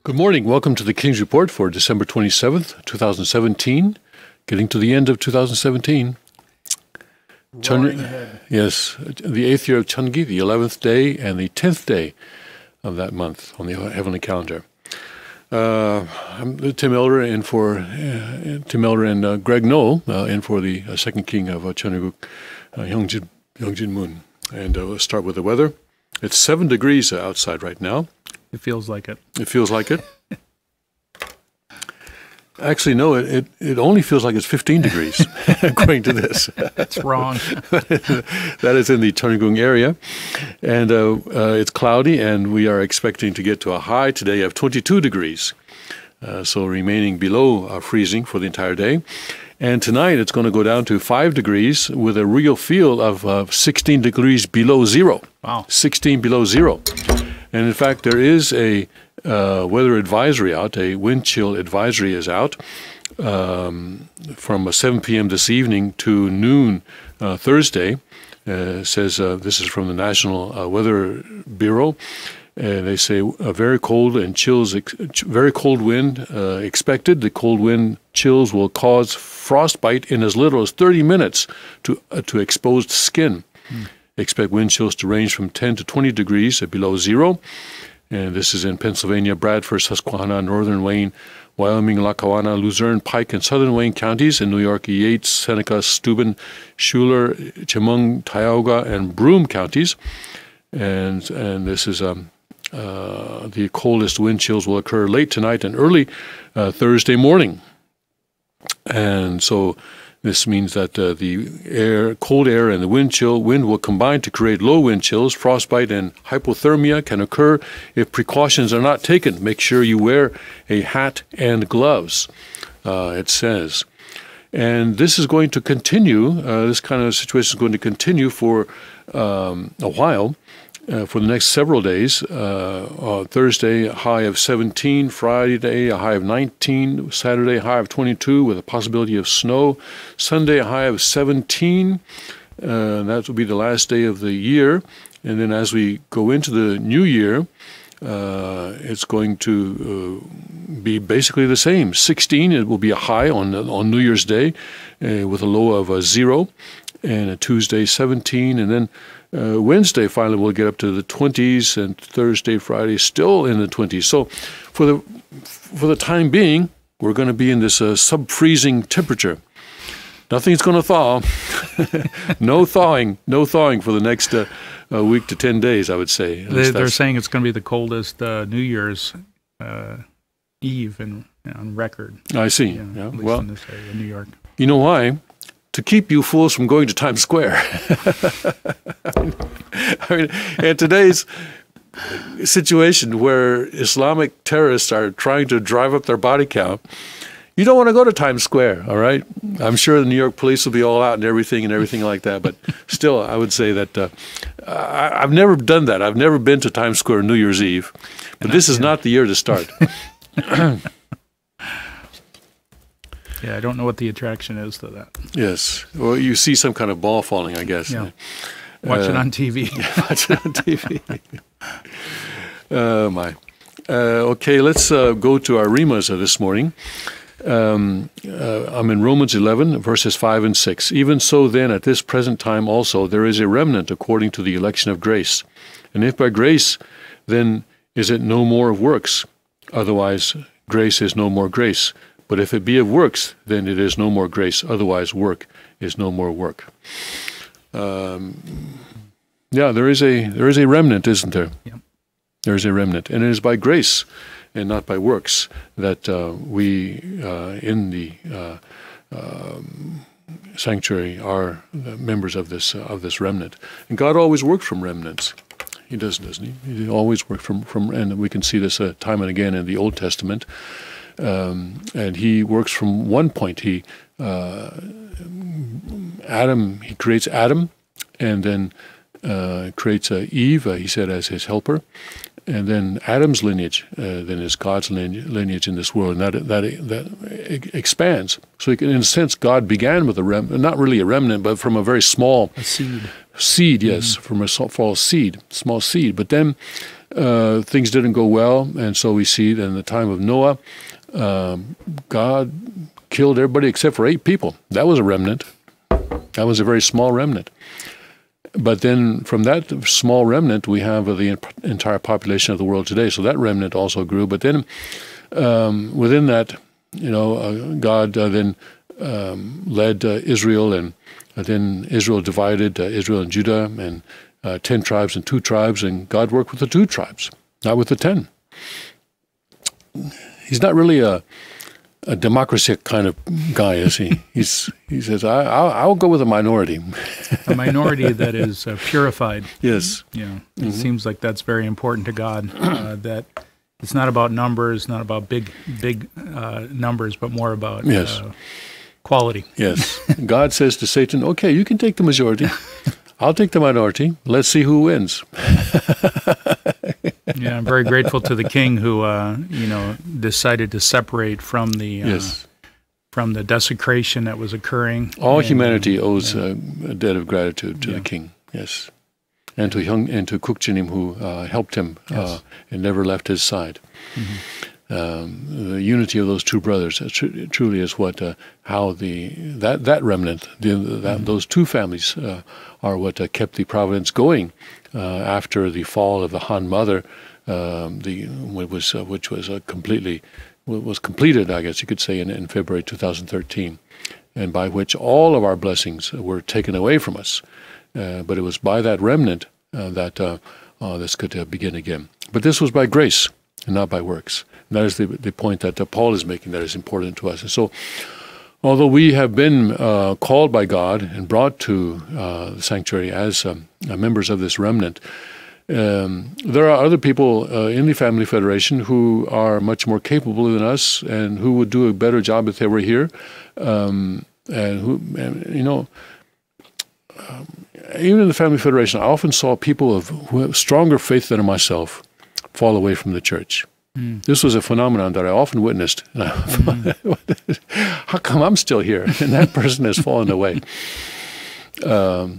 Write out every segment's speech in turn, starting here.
Good morning. Welcome to the King's Report for December 27th, 2017. Getting to the end of 2017. Yes, the 8th year of Chungi, the 11th day and the 10th day of that month on the heavenly calendar. I'm Tim Elder and Greg Noll in for the second king of Cheongguk, Hyung Moon. And we'll start with the weather. It's 7 degrees outside right now. It feels like it. It feels like it. Actually, no, it only feels like it's 15 degrees, according to this. That's wrong. That is in the Cheongguk area. And it's cloudy, and we are expecting to get to a high today of 22 degrees. So remaining below freezing for the entire day. And tonight it's going to go down to 5 degrees with a real feel of 16 degrees below zero. Wow. 16 below zero. And in fact, there is a weather advisory out, a wind chill advisory is out from 7 p.m. this evening to noon Thursday. Says this is from the National Weather Bureau. They say a very cold and chills, very cold wind expected. The cold wind chills will cause frostbite in as little as 30 minutes to exposed skin. Expect wind chills to range from 10 to 20 degrees below zero. And this is in Pennsylvania, Bradford, Susquehanna, Northern Wayne, Wyoming, Lackawanna, Luzerne, Pike, and Southern Wayne counties. In New York, Yates, Seneca, Steuben, Schuyler, Chemung, Tioga, and Broome counties. And this is the coldest wind chills will occur late tonight and early Thursday morning. And so this means that the cold air and the wind will combine to create low wind chills. Frostbite and hypothermia can occur if precautions are not taken. Make sure you wear a hat and gloves, it says. And this is going to continue, this kind of situation is going to continue for a while. For the next several days. Thursday, a high of 17. Friday, a high of 19. Saturday, a high of 22 with a possibility of snow. Sunday, a high of 17. That will be the last day of the year. And then as we go into the new year, it's going to be basically the same. 16, it will be a high on New Year's Day with a low of 0. And a Tuesday, 17. And then Wednesday, finally, we'll get up to the 20s, and Thursday, Friday, still in the 20s. So for the time being, we're going to be in this sub-freezing temperature. Nothing's going to thaw. No thawing for the next week to 10 days, I would say. They're saying it's going to be the coldest New Year's Eve on record. I see. Yeah. Well, in this area, New York. You know why? To keep you fools from going to Times Square. I mean, in today's situation where Islamic terrorists are trying to drive up their body count, you don't want to go to Times Square, all right? I'm sure the New York police will be all out and everything like that, but still, I would say that I've never done that. I've never been to Times Square New Year's Eve, but this is not the year to start. Yeah, I don't know what the attraction is to that. Yes. Well, you see some kind of ball falling, I guess. Yeah. Watch it on TV. Watch it on TV. Oh, my. Okay, let's go to our Rimas this morning. I'm in Romans 11, verses 5 and 6. Even so then, at this present time also, there is a remnant according to the election of grace. And if by grace, then is it no more of works? Otherwise, grace is no more grace. But if it be of works, then it is no more grace. Otherwise, work is no more work. Yeah, there is a remnant, isn't there? Yep. There is a remnant, and it is by grace and not by works that we in the sanctuary are members of this remnant. And God always worked from remnants. He doesn't he? He always worked from, and we can see this time and again in the Old Testament. And he works from one point. He creates Adam, and then creates Eve, he said, as his helper. and then Adam's lineage, then is God's lineage in this world, and that expands. So in a sense, God began with a not really a remnant, but from a very small seed, yes, from a small seed. But then things didn't go well, and so we see that in the time of Noah, God killed everybody except for 8 people. That was a remnant. That was a very small remnant. But then from that small remnant, we have the entire population of the world today. So that remnant also grew. But then within that, God then led Israel, and then Israel divided Israel and Judah, and 10 tribes and 2 tribes, and God worked with the 2 tribes, not with the 10. He's not really a democracy kind of guy, is he? He says, I'll go with a minority. A minority that is purified. Yes. Yeah. It seems like that's very important to God, that it's not about numbers, not about big numbers, but more about quality. Yes. God says to Satan, okay, you can take the majority. I'll take the minority. Let's see who wins. Yeah, I'm very grateful to the king who, decided to separate from the desecration that was occurring. All humanity owes a debt of gratitude to the king. Yes, and to Hyung and to Kukjinim, who helped him and never left his side. The unity of those 2 brothers truly is what how that remnant, those 2 families are what kept the providence going after the fall of the Han mother, which was completed, I guess you could say, in February 2013, and by which all of our blessings were taken away from us. But it was by that remnant that this could begin again. But this was by grace and not by works. And that is the point that Paul is making that is important to us. And so, although we have been called by God and brought to the sanctuary as members of this remnant, there are other people in the Family Federation who are much more capable than us and who would do a better job if they were here. Even in the Family Federation, I often saw people who have stronger faith than myself fall away from the church. This was a phenomenon that I often witnessed. And how come I'm still here and that person has fallen away? But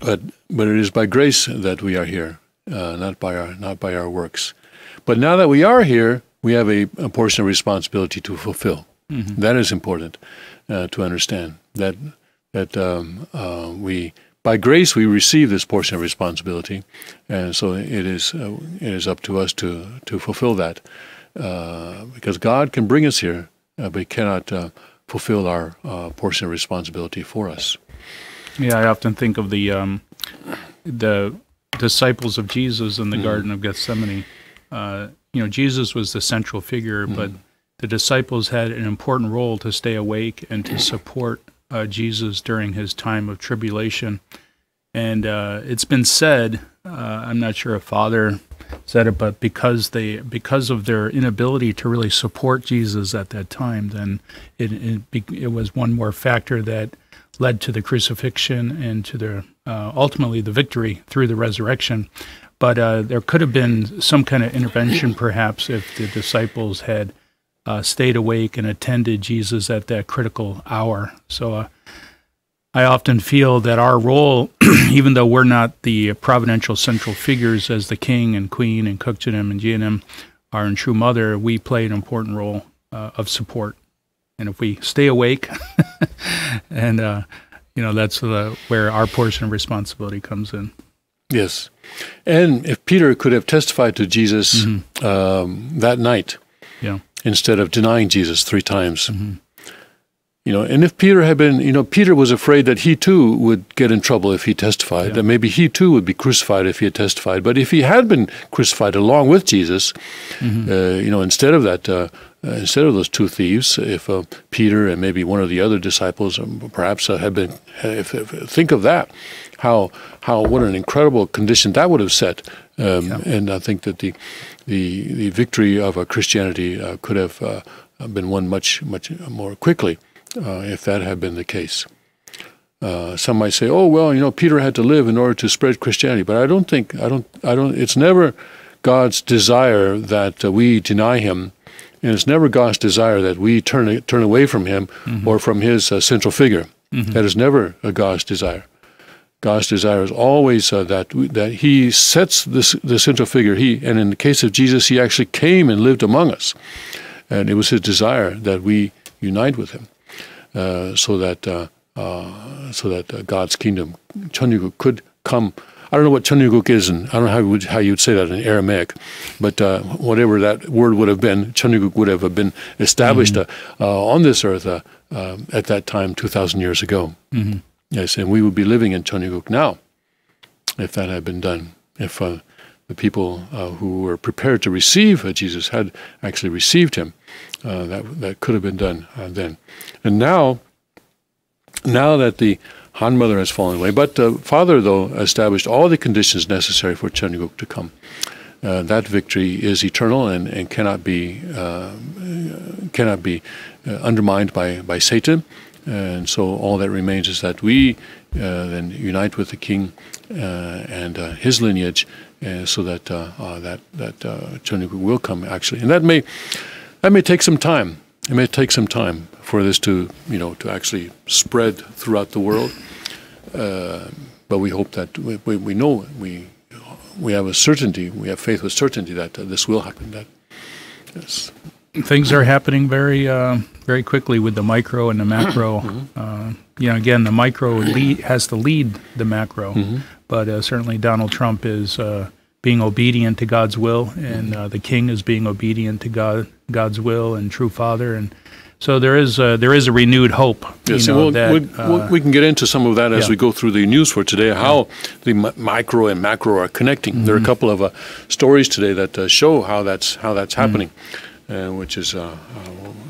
it is by grace that we are here, not by our works. But now that we are here, we have a portion of responsibility to fulfill. That is important to understand. That we, by grace, we receive this portion of responsibility, and so it is up to us to fulfill that, because God can bring us here, but He cannot fulfill our portion of responsibility for us. Yeah, I often think of the disciples of Jesus in the Garden of Gethsemane. Jesus was the central figure, but the disciples had an important role to stay awake and to support Jesus during his time of tribulation. And it's been said, I'm not sure if Father said it, but because of their inability to really support Jesus at that time, then it was one more factor that led to the crucifixion and to the ultimately the victory through the resurrection. But there could have been some kind of intervention, perhaps, if the disciples had stayed awake and attended Jesus at that critical hour. So I often feel that our role, even though we're not the providential central figures as the king and queen and Kukjinim and Jianim are in True Mother, we play an important role of support. And if we stay awake, and that's where our portion of responsibility comes in. Yes. And if Peter could have testified to Jesus that night, instead of denying Jesus 3 times, and if Peter had been, Peter was afraid that he too would get in trouble if he testified, that maybe he too would be crucified if he had testified. But if he had been crucified along with Jesus, instead of that, instead of those 2 thieves, if Peter and maybe one of the other disciples perhaps had been, think of that, what an incredible condition that would have set. And I think that the victory of Christianity could have been won much more quickly if that had been the case. Some might say, "Oh well, Peter had to live in order to spread Christianity," but I don't think it's never God's desire that we deny him, and it's never God's desire that we turn away from him or from his central figure. That is never a God's desire. God's desire is always that he sets the central figure. And in the case of Jesus, he actually came and lived among us. And it was his desire that we unite with him so that God's kingdom, Cheonryuk, could come. I don't know what Cheonryuk is, and I don't know how you would say that in Aramaic, but whatever that word would have been, Cheonryuk would have been established on this earth at that time 2,000 years ago. Yes, and we would be living in Cheonryuk now if that had been done, if the people who were prepared to receive Jesus had actually received him. That could have been done then. And now that the Han Mother has fallen away, but Father, though, established all the conditions necessary for Cheonryuk to come. That victory is eternal and cannot be undermined by Satan. And so all that remains is that we then unite with the King and his lineage, so that Cheonryuk will come actually. And that may take some time. It may take some time for this to actually spread throughout the world. But we hope that we know we have a certainty, we have faith with certainty that this will happen. That yes. Things are happening very very quickly with the micro and the macro. Again, the micro has to lead the macro, but certainly Donald Trump is being obedient to God's will, and the King is being obedient to God's will and true Father, and so there is a renewed hope. Yes, we can get into some of that as we go through the news for today, how the micro and macro are connecting. There are a couple of stories today that show how that's happening, which is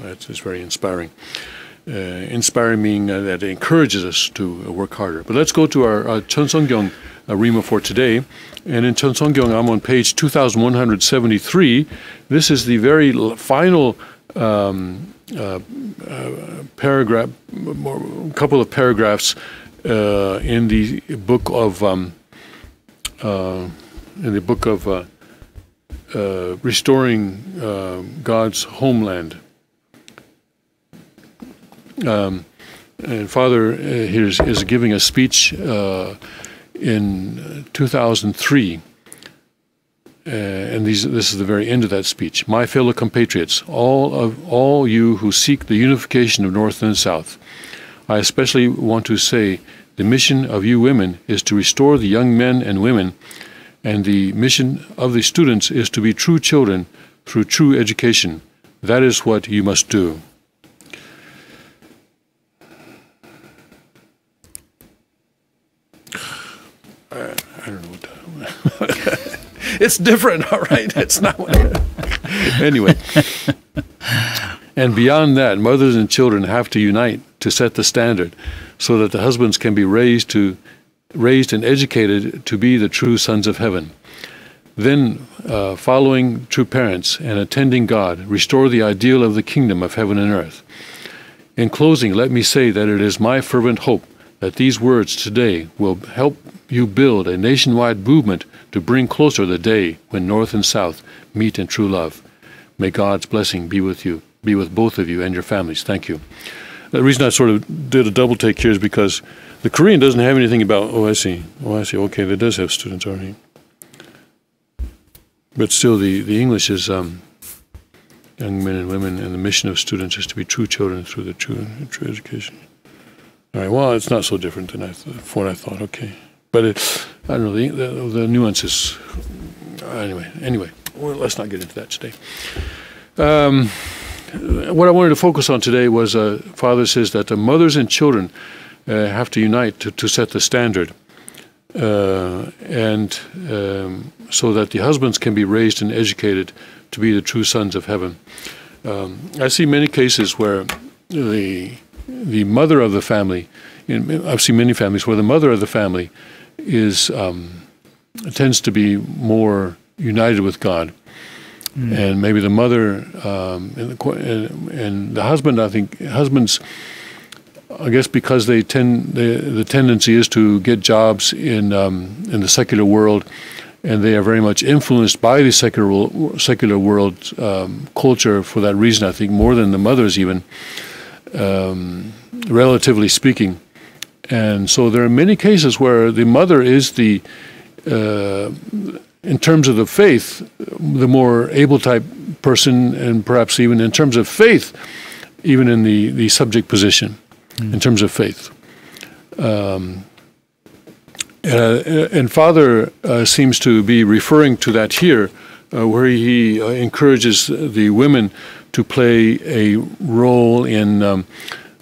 it's very inspiring. Inspiring meaning that it encourages us to work harder. But let's go to our Cheonsonggyong Rima for today. And in Cheonsonggyong, I'm on page 2173. This is the very final paragraph, a couple of paragraphs in the book of restoring God's homeland. And Father here is giving a speech in 2003. And this is the very end of that speech. My fellow compatriots, all you who seek the unification of North and South, I especially want to say the mission of you women is to restore the young men and women, and the mission of the students is to be true children through true education. That is what you must do. I don't know what it's different, all right? It's not what anyway. And beyond that, mothers and children have to unite to set the standard so that the husbands can be raised and educated to be the true sons of heaven. Then, following true parents and attending God, restore the ideal of the kingdom of heaven and earth. In closing, let me say that it is my fervent hope that these words today will help you build a nationwide movement to bring closer the day when North and South meet in true love. May God's blessing be with you, be with both of you and your families. Thank you. The reason I sort of did a double take here is because the Korean doesn't have anything about, I see. Okay, that does have students already. But still, the English is young men and women, and the mission of students is to be true children through the true education. All right, well, it's not so different than what I thought, okay. But I don't know, the nuances. Anyway, well, let's not get into that today. What I wanted to focus on today was Father says that the mothers and children have to unite to set the standard, and so that the husbands can be raised and educated to be the true sons of heaven. I see many cases where the mother of the family, I've seen many families where the mother of the family tends to be more united with God, and maybe the mother and the husband. I think husbands, I guess, because the tendency is to get jobs in the secular world, and they are very much influenced by the secular world culture for that reason, I think, more than the mothers even, relatively speaking. And so there are many cases where the mother is the, in terms of the faith, the more able type person, and perhaps even in terms of faith, even in the subject position, in terms of faith. And Father seems to be referring to that here, where he encourages the women to play a role in, of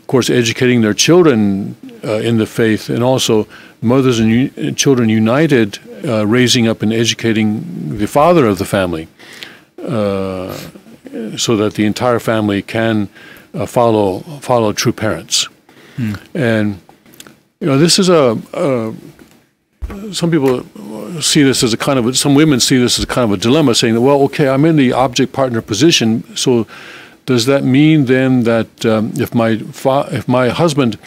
course, educating their children in the faith, and also mothers and children united, raising up and educating the father of the family, so that the entire family can follow true parents. And this is some people see this as a kind of some women see this as a kind of a dilemma, saying that, well, okay, I'm in the object partner position, so does that mean then that if my husband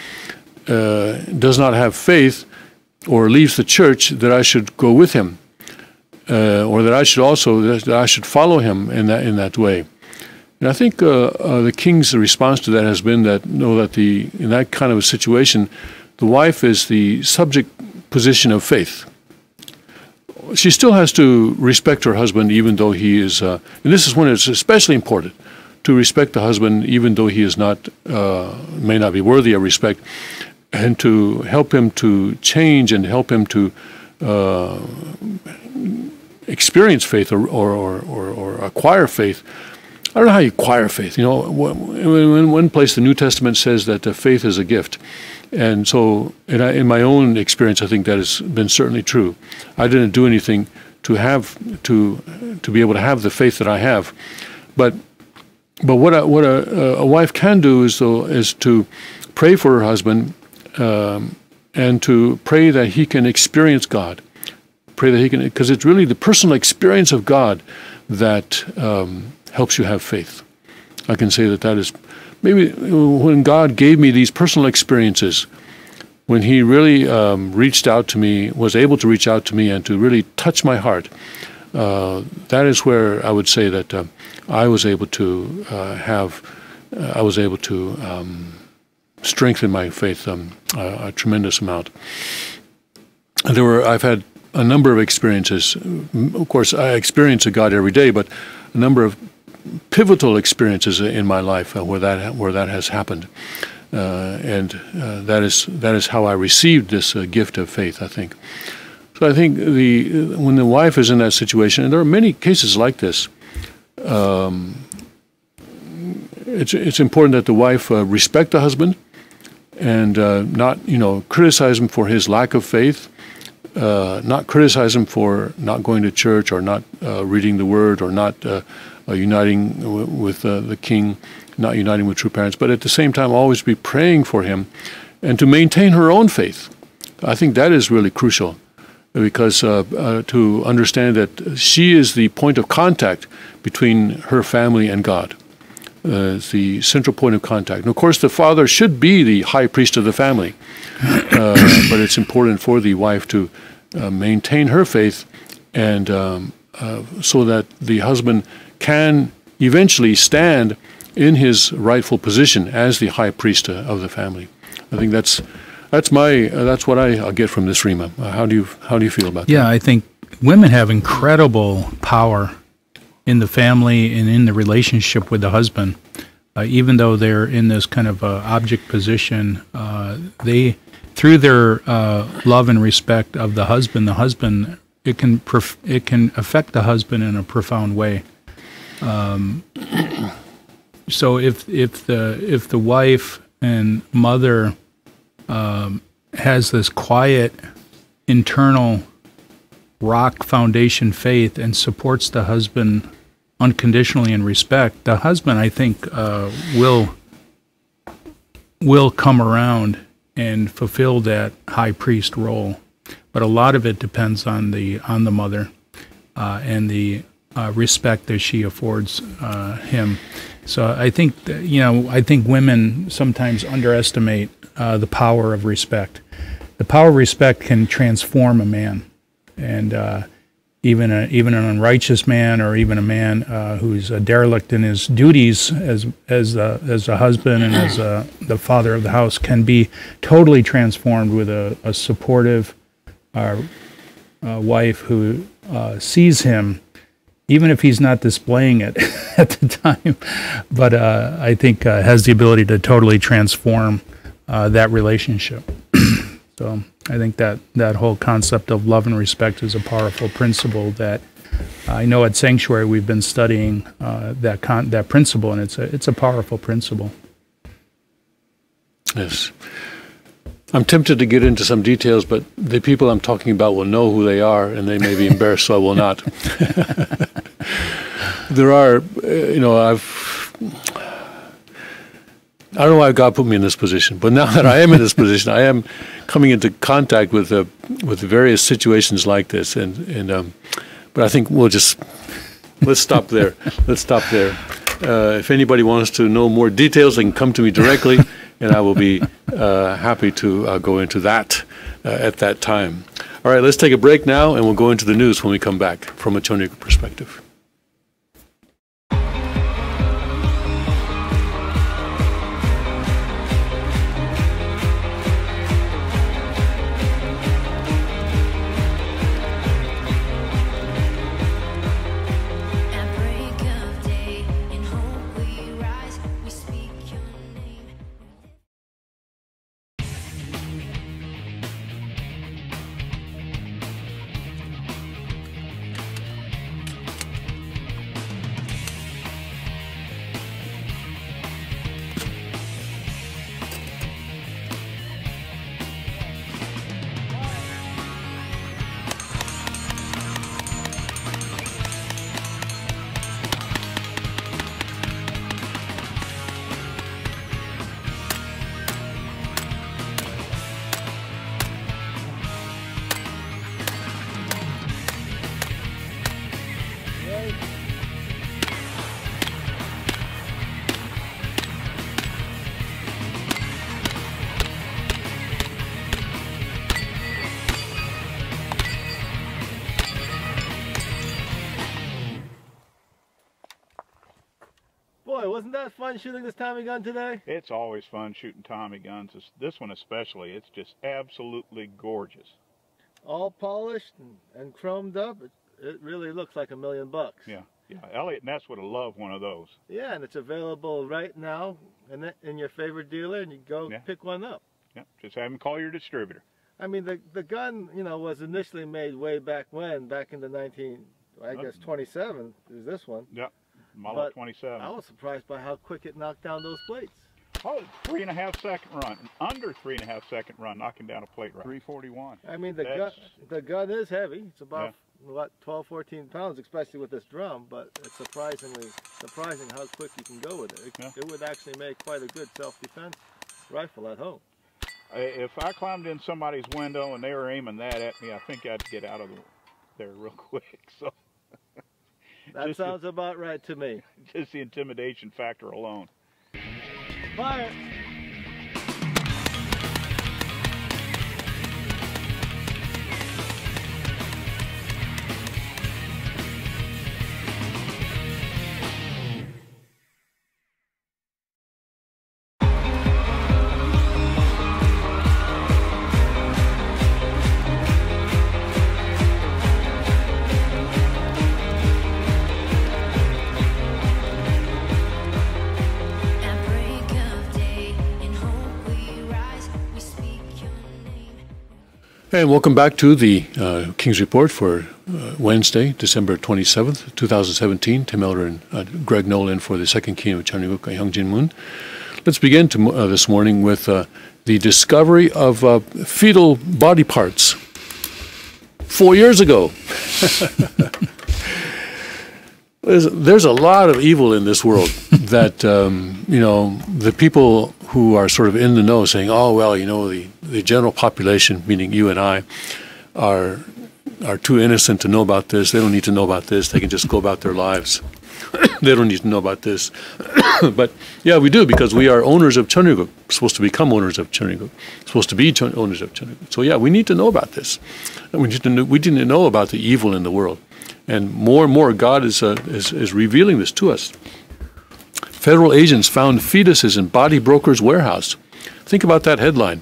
does not have faith or leaves the church, that I should go with him, or that I should follow him in that way? And I think the king's response to that has been that in that kind of a situation, the wife is the subject position of faith. She still has to respect her husband, even though he is, and this is when it's especially important to respect the husband, even though he is not, may not be worthy of respect, and to help him to change and help him to experience faith or acquire faith. I don't know how you acquire faith. In one place the New Testament says that faith is a gift. And so in my own experience, I think that has been certainly true. I didn't do anything to be able to have the faith that I have. But what a wife can do is to pray for her husband, and to pray that he can experience God. Pray that he can, because it's really the personal experience of God that helps you have faith. I can say that is maybe when God gave me these personal experiences, when he really reached out to me, was able to reach out to me and to really touch my heart, that is where I would say that I was able to strengthen my faith a tremendous amount. And I've had a number of experiences. Of course, I experience a God every day, but a number of pivotal experiences in my life where that has happened, and that is how I received this gift of faith, I think. So I think when the wife is in that situation, and there are many cases like this, it's important that the wife respect the husband and not criticize him for his lack of faith, not criticize him for not going to church or not reading the Word or not uniting with the king, not uniting with true parents, but at the same time always be praying for him and to maintain her own faith. I think that is really crucial, because to understand that she is the point of contact between her family and God. It's the central point of contact. And of course, the father should be the high priest of the family, but it's important for the wife to maintain her faith, and so that the husband can eventually stand in his rightful position as the high priest of the family. I think that's what I get from this Rima. How do you feel about that? Yeah, I think women have incredible power in the family and in the relationship with the husband. Even though they're in this kind of object position, they, through their love and respect of the husband, it can affect the husband in a profound way. So if the wife and mother has this quiet internal rock foundation faith and supports the husband unconditionally in respect, the husband, I think, will come around and fulfill that high priest role. But a lot of it depends on the mother and the respect that she affords him. So I think I think women sometimes underestimate the power of respect. The power of respect can transform a man, and even an unrighteous man, or even a man who's a derelict in his duties as a husband and as the father of the house, can be totally transformed with a supportive wife who sees him, even if he's not displaying it at the time, but I think has the ability to totally transform that relationship. So I think that whole concept of love and respect is a powerful principle that I know at Sanctuary we've been studying that principle, and it's a powerful principle. Yes. I'm tempted to get into some details, but the people I'm talking about will know who they are, and they may be embarrassed, so I will not. There are, I don't know why God put me in this position, but now that I am in this position, I am coming into contact with various situations like this, but I think let's stop there. Let's stop there. If anybody wants to know more details, they can come to me directly, and I will be happy to go into that at that time. All right, let's take a break now, and we'll go into the news when we come back from a Chonic perspective. Boy, wasn't that fun shooting this Tommy gun today? It's always fun shooting Tommy guns. This one especially. It's just absolutely gorgeous. All polished and chromed up. It really looks like $1,000,000. Yeah. Elliot Ness would have loved one of those. Yeah, and it's available right now in your favorite dealer, and you go pick one up. Yeah. Just have him call your distributor. I mean, the gun, was initially made way back when, back in the 27 is this one. Yeah. Model 27. I was surprised by how quick it knocked down those plates. Oh, 3.5 second run. Under 3.5 second run, knocking down a plate right. 341. I mean, the gun is heavy. It's about, 12, 14 pounds, especially with this drum, but it's surprising how quick you can go with it. It would actually make quite a good self-defense rifle at home. If I climbed in somebody's window and they were aiming that at me, I think I'd get out of there real quick. So. That sounds about right to me. Just the intimidation factor alone. Fire! And welcome back to the King's Report for Wednesday, December 27th, 2017. Tim Elder and Greg Nolan for the second king of Choniguk, Hyung Jin Moon. Let's begin this morning with the discovery of fetal body parts 4 years ago. There's a lot of evil in this world that, the people who are sort of in the know saying, oh, well, the general population, meaning you and I, are too innocent to know about this. They don't need to know about this. They can just go about their lives. They don't need to know about this. But, yeah, we do, because we are owners of Choniguk, supposed to become owners of Choniguk, supposed to be owners of Choniguk. So, yeah, we need to know about this. We need to know about the evil in the world. And more, God is revealing this to us. Federal agents found fetuses in body broker's warehouse. Think about that headline.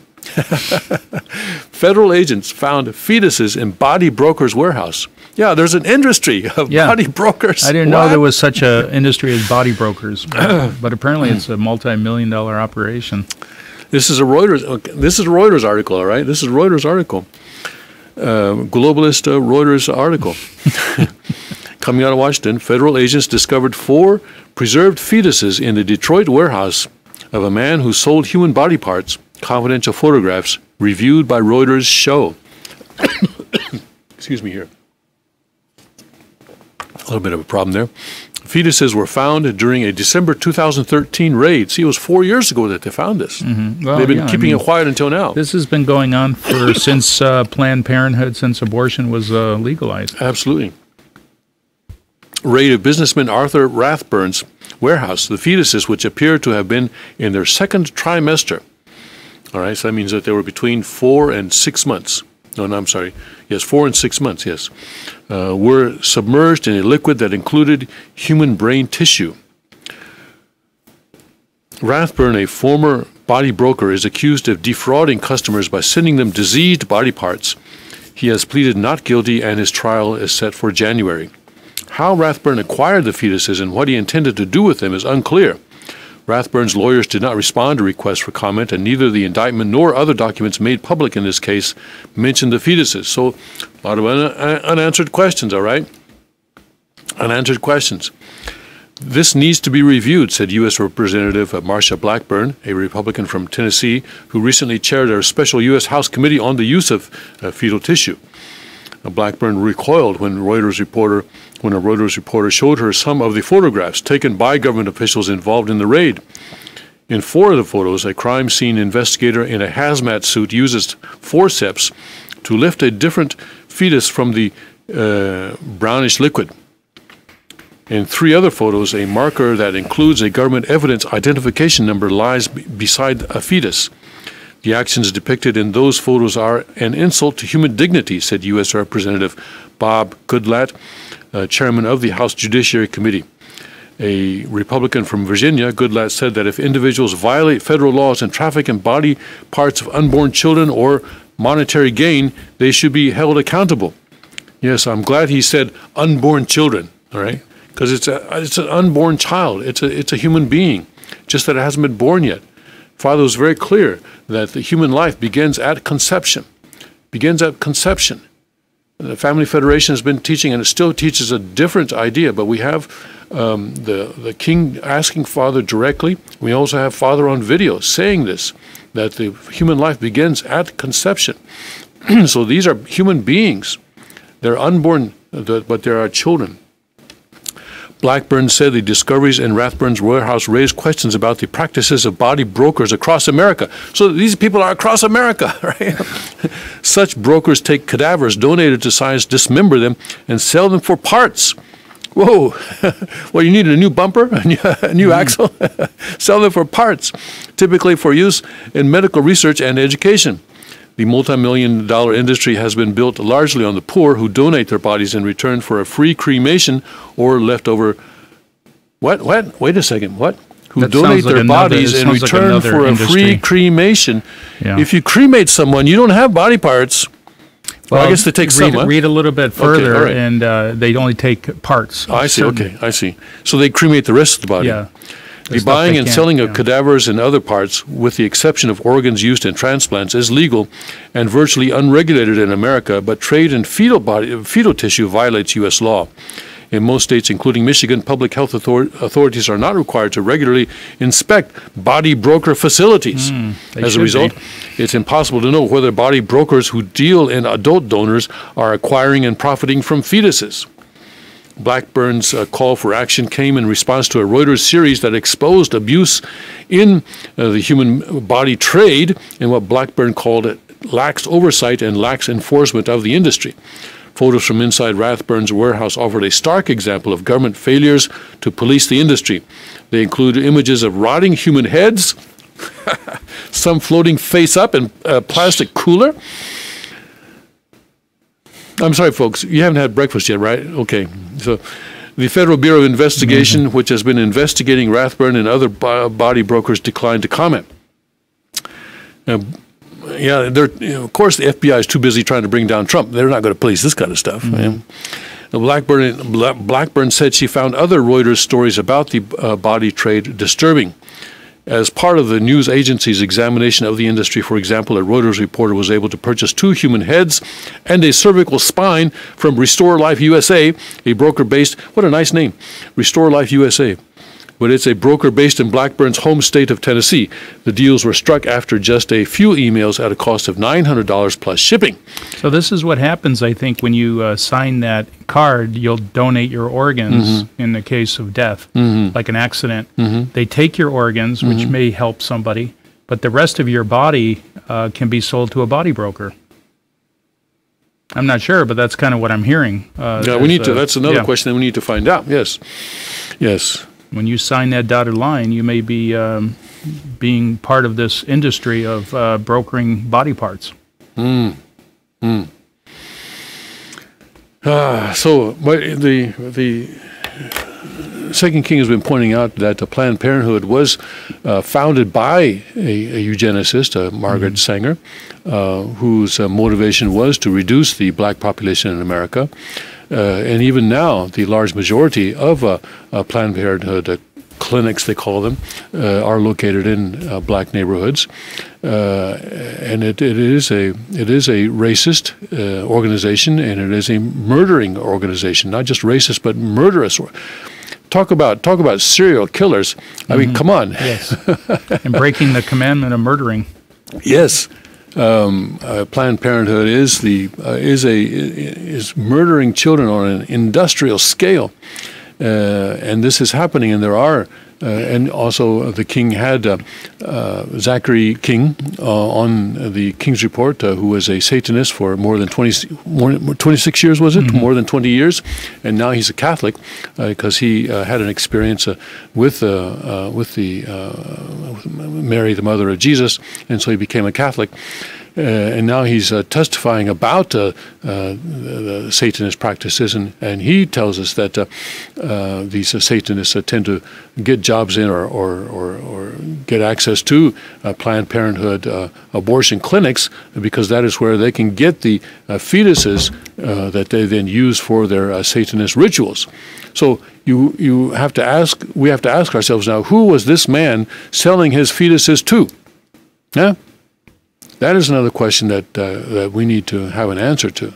Federal agents found fetuses in body broker's warehouse. Yeah, there's an industry of body brokers. I didn't know there was such an industry as body brokers, but apparently it's a multi-million-dollar operation. This is a Reuters article, all right? This is a Reuters article. Globalist Reuters article. Coming out of Washington, federal agents discovered 4 preserved fetuses in the Detroit warehouse of a man who sold human body parts. Confidential photographs reviewed by Reuters show. Excuse me here. A little bit of a problem there. Fetuses were found during a December 2013 raid. See, it was 4 years ago that they found this. Mm-hmm. Well, they've been keeping it quiet until now. This has been going on for since Planned Parenthood, since abortion was legalized. Absolutely. Raid of businessman Arthur Rathburn's warehouse. The fetuses, which appear to have been in their second trimester. All right, so that means that they were between 4 and 6 months. No, I'm sorry. Yes, 4 and 6 months, yes. Were submerged in a liquid that included human brain tissue. Rathburn, a former body broker, is accused of defrauding customers by sending them diseased body parts. He has pleaded not guilty, and his trial is set for January. How Rathburn acquired the fetuses and what he intended to do with them is unclear. Rathburn's lawyers did not respond to requests for comment, and neither the indictment nor other documents made public in this case mentioned the fetuses. So, a lot of unanswered questions, all right? Unanswered questions. This needs to be reviewed, said U.S. Representative Marsha Blackburn, a Republican from Tennessee, who recently chaired a special U.S. House committee on the use of fetal tissue. Blackburn recoiled when a Reuters reporter showed her some of the photographs taken by government officials involved in the raid. In 4 of the photos, a crime scene investigator in a hazmat suit uses forceps to lift a different fetus from the brownish liquid. In 3 other photos, a marker that includes a government evidence identification number lies beside a fetus. The actions depicted in those photos are an insult to human dignity, said U.S. Representative Bob Goodlatte, chairman of the House Judiciary Committee. A Republican from Virginia, Goodlatte said that if individuals violate federal laws and traffic in body parts of unborn children or monetary gain, they should be held accountable. Yes, I'm glad he said unborn children, all right? Because it's an unborn child. It's a human being, just that it hasn't been born yet. Father was very clear that the human life begins at conception. Begins at conception. The Family Federation has been teaching, and it still teaches a different idea, but we have the king asking Father directly. We also have Father on video saying this, that the human life begins at conception. So these are human beings. They're unborn, but they are children. Blackburn said the discoveries in Rathburn's warehouse raised questions about the practices of body brokers across America. So these people are across America, right? Such brokers take cadavers donated to science, dismember them, and sell them for parts. Whoa, well, you need a new bumper, a new axle? Sell them for parts, typically for use in medical research and education. The multi-million-dollar industry has been built largely on the poor who donate their bodies in return for a free cremation or leftover. What? Wait a second. What? Who that donate their bodies in return for a free cremation. Yeah. If you cremate someone, you don't have body parts. Well, I guess they take some. Read a little bit further, okay, and they only take parts. I see. Okay, I see. So they cremate the rest of the body. Yeah. The buying and selling of cadavers and other parts, with the exception of organs used in transplants, is legal and virtually unregulated in America, but trade in fetal tissue violates U.S. law. In most states, including Michigan, public health authorities are not required to regularly inspect body broker facilities. As a result, it's impossible to know whether body brokers who deal in adult donors are acquiring and profiting from fetuses. Blackburn's call for action came in response to a Reuters series that exposed abuse in the human body trade and what Blackburn called it lax oversight and lax enforcement of the industry. Photos from inside Rathburn's warehouse offered a stark example of government failures to police the industry. They include images of rotting human heads, some floating face up in a plastic cooler. I'm sorry, folks. You haven't had breakfast yet, right? Okay. So the Federal Bureau of Investigation, which has been investigating Rathburn and other body brokers, declined to comment. Yeah, of course, the FBI is too busy trying to bring down Trump. They're not going to police this kind of stuff. Blackburn said she found other Reuters stories about the body trade disturbing. As part of the news agency's examination of the industry, for example, a Reuters reporter was able to purchase 2 human heads and a cervical spine from Restore Life USA, a broker based, what a nice name, Restore Life USA. But it's a broker based in Blackburn's home state of Tennessee. The deals were struck after just a few emails at a cost of $900 plus shipping. So this is what happens, I think, when you sign that card. You'll donate your organs in the case of death, like an accident. They take your organs, which may help somebody, but the rest of your body can be sold to a body broker. I'm not sure, but that's kind of what I'm hearing. Yeah, we need to. That's another question that we need to find out. Yes, yes. When you sign that dotted line, you may be being part of this industry of brokering body parts. So the Second King has been pointing out that Planned Parenthood was founded by a eugenicist, Margaret Sanger, whose motivation was to reduce the black population in America. And even now, the large majority of Planned Parenthood clinics, they call them, are located in black neighborhoods, and it is a racist organization, and it is a murdering organization, not just racist but murderous. Talk about serial killers. I mean, come on. Yes, and breaking the commandment of murdering. Yes. Planned Parenthood is murdering children on an industrial scale, and this is happening. And there are, and also the King had Zachary King on the King's Report, who was a Satanist for more than 26 years, was it? More than 20 years, and now he's a Catholic because he had an experience with Mary, the mother of Jesus, and so he became a Catholic. And now he's testifying about the Satanist practices, and he tells us that these Satanists tend to get jobs in or get access to Planned Parenthood abortion clinics because that is where they can get the fetuses that they then use for their Satanist rituals. So we have to ask ourselves now, who was this man selling his fetuses to? Yeah. That is another question that we need to have an answer to.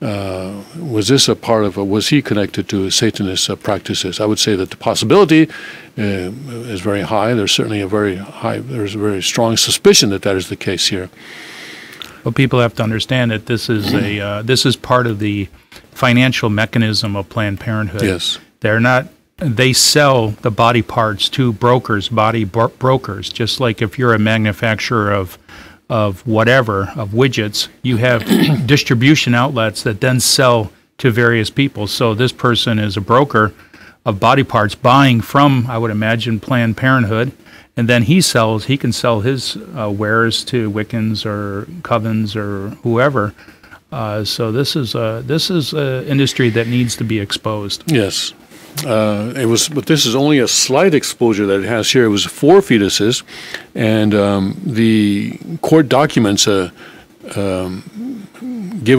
Was this a part of? Was he connected to Satanist practices? I would say that the possibility is very high. There's certainly there's a very strong suspicion that is the case here. Well, people have to understand that this is part of the financial mechanism of Planned Parenthood. Yes, they sell the body parts to brokers, brokers. Just like if you're a manufacturer of widgets, you have distribution outlets that then sell to various people. So this person is a broker of body parts buying from, I would imagine, Planned Parenthood, and then he can sell his wares to Wiccans or covens or whoever. So this is an industry that needs to be exposed. Yes. But this is only a slight exposure that it has here. It was 4 fetuses, and the court documents give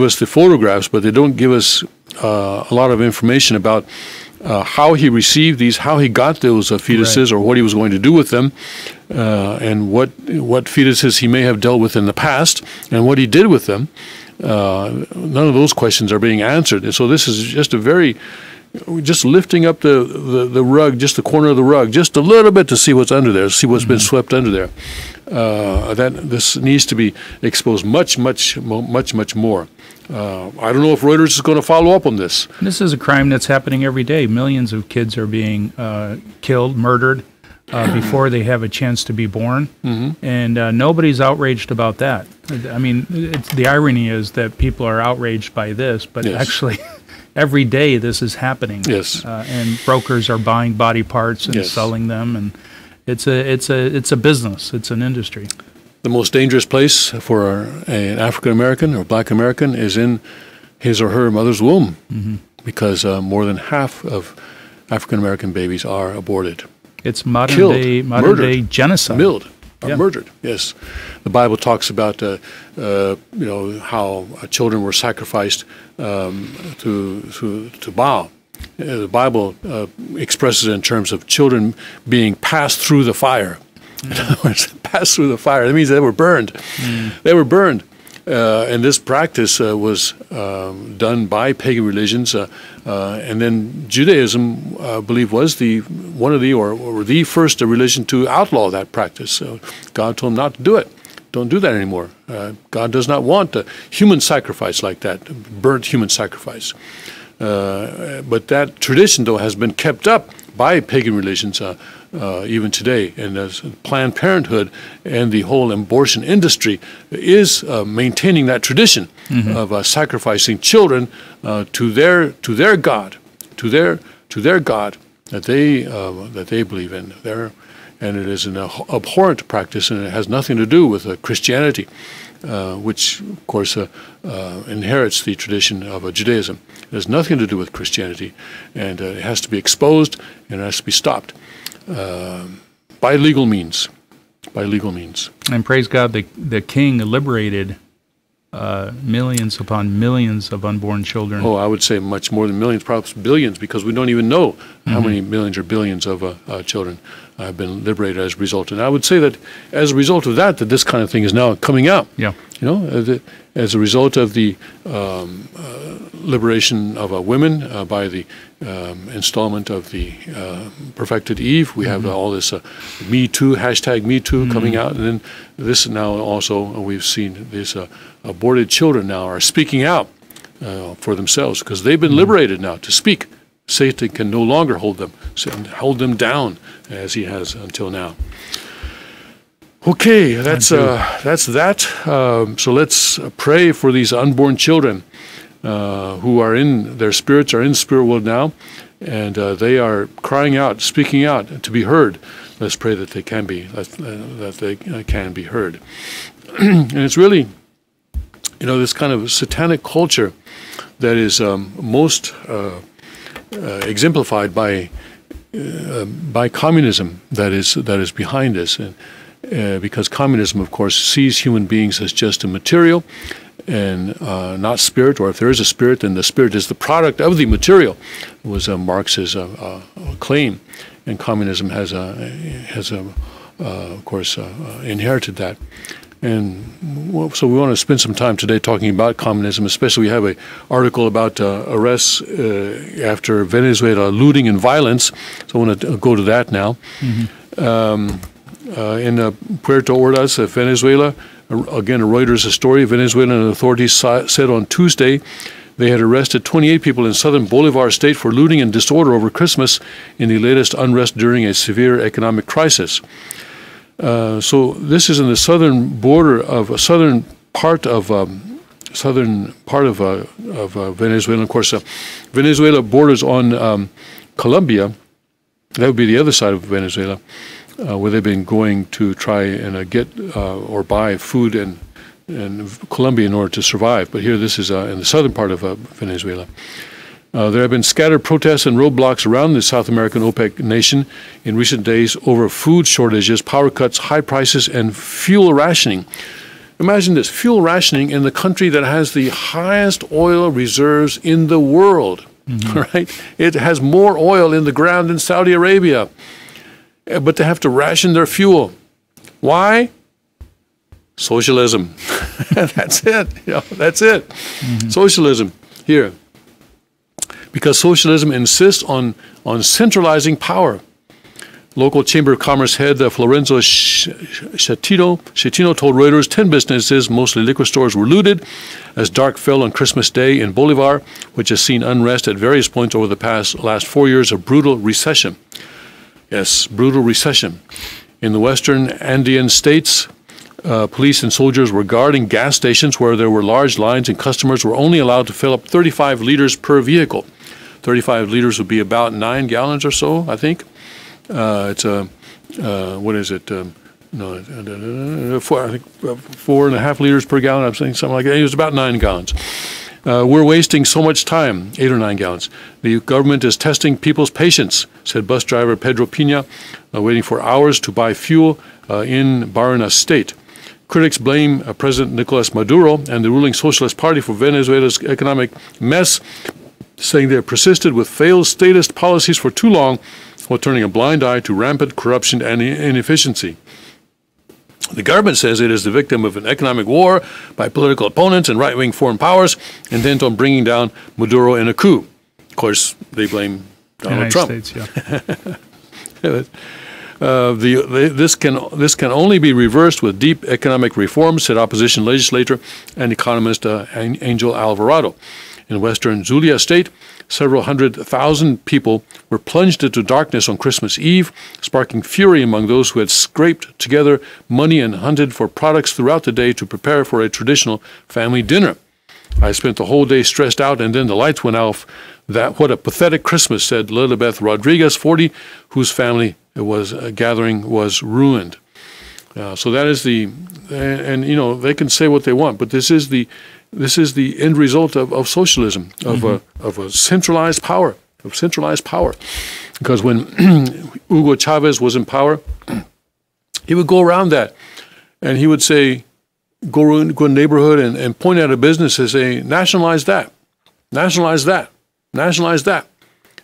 us the photographs, but they don't give us a lot of information about how he received these, how he got those fetuses, or what he was going to do with them, and what fetuses he may have dealt with in the past, and what he did with them. None of those questions are being answered, and so this is just just lifting up the rug, just the corner of the rug, just a little bit to see what's under there, see what's been swept under there. This needs to be exposed much more. I don't know if Reuters is going to follow up on this. This is a crime that's happening every day. Millions of kids are being killed, murdered, before they have a chance to be born, and nobody's outraged about that. I mean, the irony is that people are outraged by this, but actually... Every day this is happening. Yes. And brokers are buying body parts and selling them, and it's a business. It's an industry. The most dangerous place for an African American or Black American is in his or her mother's womb, because more than half of African American babies are aborted. It's modern Killed, day murdered, genocide. Murdered. Yes, the Bible talks about how children were sacrificed to Baal. The Bible expresses it in terms of children being passed through the fire. In other words, passed through the fire. That means they were burned. They were burned. And this practice was done by pagan religions, and then Judaism, I believe, was the first religion to outlaw that practice. So God told them not to do it. Don't do that anymore. God does not want a human sacrifice like that, burnt human sacrifice. But that tradition, though, has been kept up by pagan religions even today. And as Planned Parenthood and the whole abortion industry is maintaining that tradition of sacrificing children to their God, to their God that they believe in. And it is an abhorrent practice, and it has nothing to do with Christianity, which, of course, inherits the tradition of Judaism. It has nothing to do with Christianity, and it has to be exposed, and it has to be stopped by legal means. By legal means. And praise God, the King liberated millions upon millions of unborn children. Oh, I would say much more than millions, perhaps billions, because we don't even know how many millions or billions of children have been liberated as a result. And I would say that as a result of that this kind of thing is now coming out. Yeah. As a result of the liberation of women by the installment of the perfected Eve, we have all this Me Too, hashtag Me Too coming out. And then this now also, we've seen these aborted children now are speaking out for themselves, because they've been liberated now to speak. Satan can no longer hold them down as he has until now. Okay, that's that. So let's pray for these unborn children who are their spirits are in the spirit world now, and they are crying out, speaking out to be heard. Let's pray that they can be heard. And it's really, this kind of satanic culture that is most exemplified by communism that is behind this, and because communism, of course, sees human beings as just a material and not spirit, or if there is a spirit, then the spirit is the product of the material, was Marx's claim, and communism has of course inherited that. And so we want to spend some time today talking about communism, especially we have an article about arrests after Venezuela looting and violence. So I want to go to that now. In Puerto Ordaz, Venezuela, again a Reuters story, Venezuelan authorities said on Tuesday they had arrested 28 people in southern Bolivar state for looting and disorder over Christmas in the latest unrest during a severe economic crisis. So this is in the southern border of a southern part of Venezuela. Of course, Venezuela borders on Colombia. That would be the other side of Venezuela, where they've been going to try and get or buy food in Colombia in order to survive. But here, this is in the southern part of Venezuela. There have been scattered protests and roadblocks around the South American OPEC nation in recent days over food shortages, power cuts, high prices, and fuel rationing. Imagine this, fuel rationing in the country that has the highest oil reserves in the world, right? It has more oil in the ground than Saudi Arabia, but they have to ration their fuel. Why? Socialism. That's it. That's it. Socialism here. Because socialism insists on centralizing power. Local Chamber of Commerce head Florenzo Schettino told Reuters 10 businesses, mostly liquor stores, were looted as dark fell on Christmas Day in Bolivar, which has seen unrest at various points over the last 4 years of brutal recession. Yes, brutal recession. In the western Andean states, police and soldiers were guarding gas stations where there were large lines and customers were only allowed to fill up 35 liters per vehicle. 35 liters would be about 9 gallons or so, I think. It's what is it? I think 4.5 liters per gallon. I'm saying something like that. It was about 9 gallons. We're wasting so much time, 8 or 9 gallons. The government is testing people's patience, said bus driver Pedro Pina, waiting for hours to buy fuel in Barana State. Critics blame President Nicolas Maduro and the ruling Socialist Party for Venezuela's economic mess, saying they have persisted with failed statist policies for too long while turning a blind eye to rampant corruption and inefficiency. The government says it is the victim of an economic war by political opponents and right-wing foreign powers intent on bringing down Maduro in a coup. Of course, they blame Donald Trump. States, yeah. This can only be reversed with deep economic reforms, said opposition legislator and economist Angel Alvarado. In western Zulia State, several 100,000 people were plunged into darkness on Christmas Eve, sparking fury among those who had scraped together money and hunted for products throughout the day to prepare for a traditional family dinner. I spent the whole day stressed out, and then the lights went off. What a pathetic Christmas, said Lilibeth Rodriguez, 40, whose family gathering was ruined. So that is and you know, they can say what they want, but this is the end result of socialism, of a centralized power, Because when Hugo Chavez was in power, he would go around that, and he would say, go to a neighborhood and point at a business and say, nationalize that, nationalize that, nationalize that.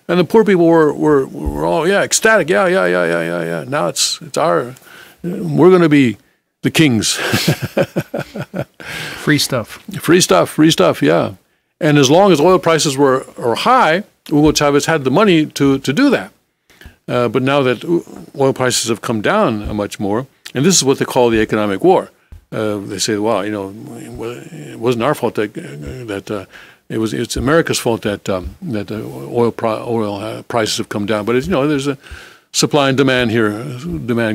And the poor people were all, ecstatic, yeah. Now it's we're going to be the kings. Free stuff, yeah. And as long as oil prices were high, Hugo Chavez had the money to do that. But now that oil prices have come down much more, and this is what they call the economic war. They say, well, you know, it wasn't our fault that it's America's fault that oil prices have come down. But it's, you know, there's a supply and demand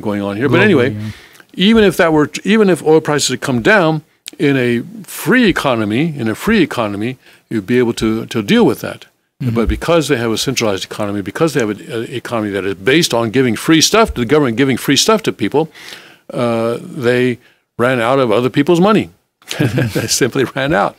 going on here. But anyway, yeah. even if oil prices had come down in a free economy, you'd be able to deal with that. Mm-hmm. But because they have a centralized economy, because they have an economy that is based on giving free stuff to the government, giving free stuff to people, they ran out of other people's money. They simply ran out.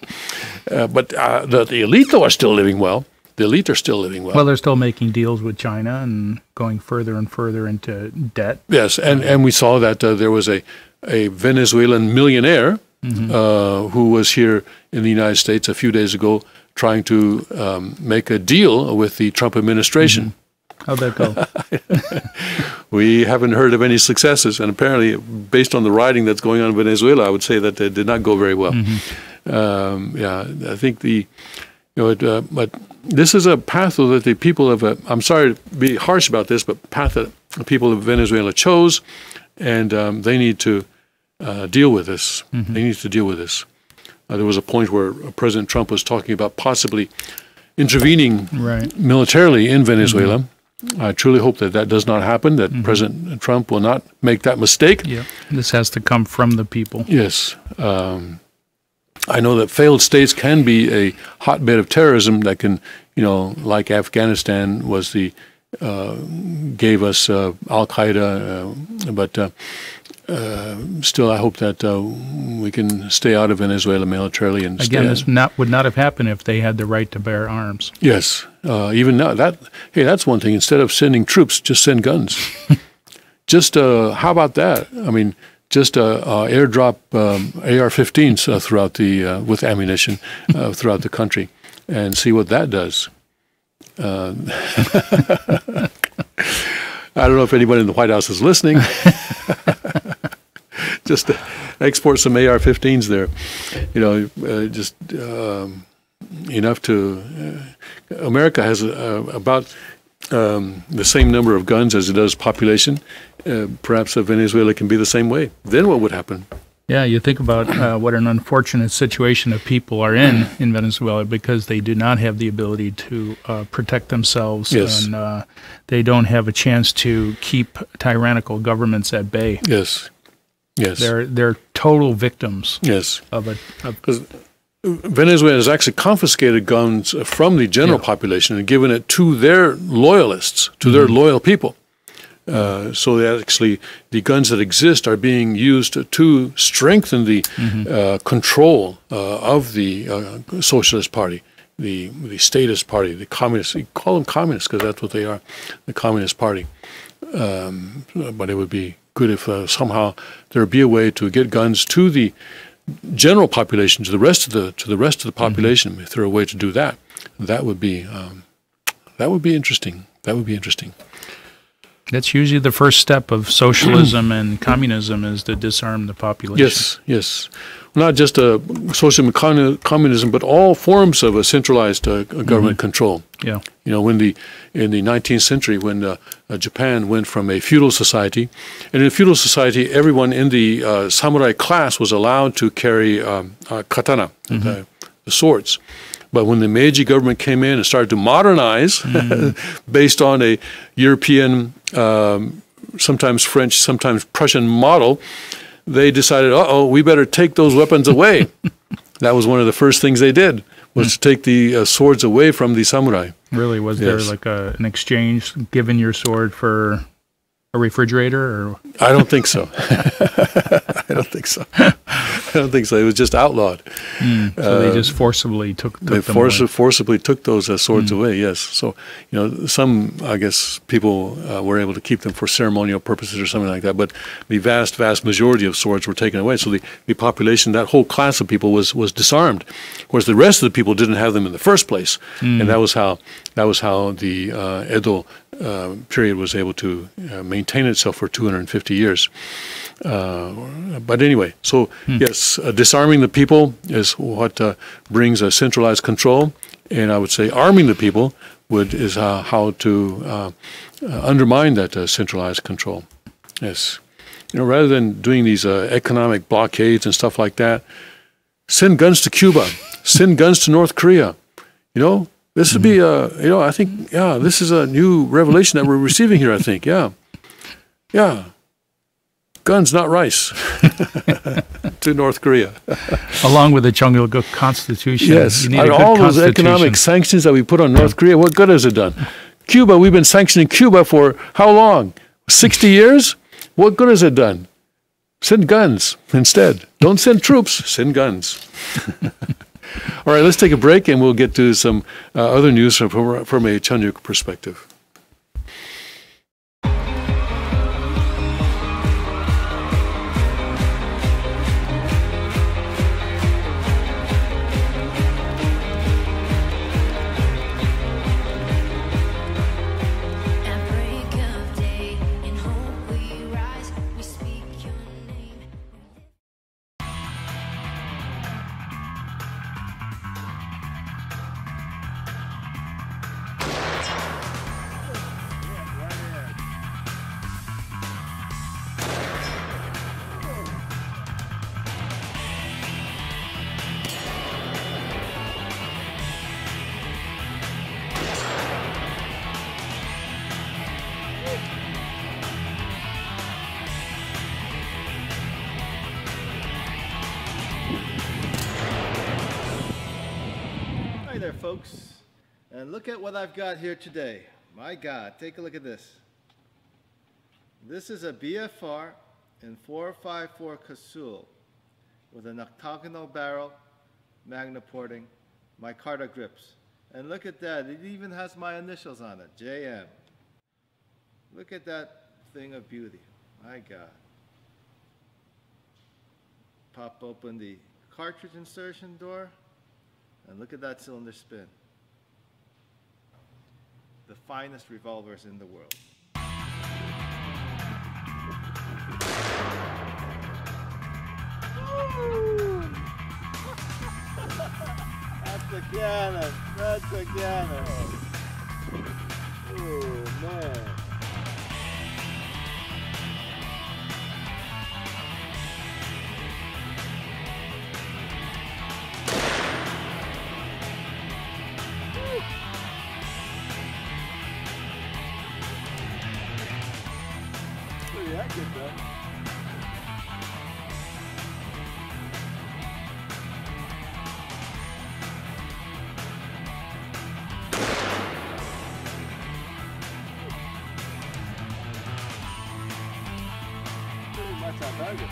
But the elite, though, are still living well. The elite are still living well. Well, they're still making deals with China and going further and further into debt. Yes, and we saw that there was a Venezuelan millionaire who was here in the United States a few days ago trying to make a deal with the Trump administration. How'd that go? We haven't heard of any successes, and apparently, based on the rioting that's going on in Venezuela, I would say that it did not go very well. I think but this is a path that the people of, I'm sorry to be harsh about this, but path that the people of Venezuela chose, and they need to deal with this. They need to deal with this. There was a point where President Trump was talking about possibly intervening militarily in Venezuela. I truly hope that does not happen, that President Trump will not make that mistake. Yeah, this has to come from the people. Yes. I know that failed states can be a hotbed of terrorism that can, you know, like Afghanistan gave us Al-Qaeda, but still I hope that we can stay out of Venezuela militarily. And again, this would not have happened if they had the right to bear arms. Yes. Even now, that's one thing. Instead of sending troops, just send guns. Just, how about that? I mean, just airdrop AR-15s throughout with ammunition throughout the country, and see what that does. I don't know if anybody in the White House is listening. Just export some AR-15s there, you know, just enough to. America has about the same number of guns as it does population. Perhaps Venezuela can be the same way. Then what would happen? Yeah, you think about what an unfortunate situation of people are in Venezuela because they do not have the ability to protect themselves, and they don't have a chance to keep tyrannical governments at bay. Yes. They're total victims. Yes. Because Venezuela has actually confiscated guns from the general population and given it to their loyalists, to their loyal people. So that actually the guns that exist are being used to strengthen the control of the Socialist Party, the statist party, the communist. You call them communists because that's what they are, the Communist Party. But it would be good if somehow there would be a way to get guns to the general population, to the rest of the population. If there were a way to do that, that would be interesting. That would be interesting. That's usually the first step of socialism and communism, is to disarm the population. Yes, yes. Not just socialism and communism, but all forms of a centralized government control. Yeah. You know, in the 19th century, when Japan went from a feudal society, and in a feudal society, everyone in the samurai class was allowed to carry katana, the swords. But when the Meiji government came in and started to modernize based on a European, sometimes French, sometimes Prussian model, they decided, we better take those weapons away. That was one of the first things they did, was to take the swords away from the samurai. Really? Was there like an exchange, giving your sword for a refrigerator? Or? I don't think so. I don't think so. I don't think so. It was just outlawed. So they just forcibly took them away. Forcibly took those swords away, yes. So, you know, some, I guess, people were able to keep them for ceremonial purposes or something like that, but the vast majority of swords were taken away. So the population, that whole class of people was disarmed, whereas the rest of the people didn't have them in the first place. And that was how the Edo period was able to maintain itself for 250 years. But anyway, so yes, disarming the people is what brings a centralized control, and I would say arming the people is how to undermine that centralized control. Yes, you know, rather than doing these economic blockades and stuff like that, send guns to Cuba, send guns to North Korea. You know, this would be I think this is a new revelation that we're receiving here. I think yeah. Guns, not rice, to North Korea. Along with the Cheonggyeok Constitution. Yes, you need and a good all those economic sanctions that we put on North Korea, what good has it done? Cuba, we've been sanctioning Cuba for how long? 60 years? What good has it done? Send guns instead. Don't send troops, send guns. All right, let's take a break and we'll get to some other news from a Cheonggyeok perspective. Hi there, folks, and look at what I've got here today. My God, take a look at this. This is a BFR in 454 Casul with an octagonal barrel, magna porting, micarta grips. And look at that, it even has my initials on it, JM. Look at that thing of beauty, my God. Pop open the cartridge insertion door, and look at that cylinder spin. The finest revolvers in the world. That's a cannon. That's a cannon. Oh, man. I get that. That's not very good.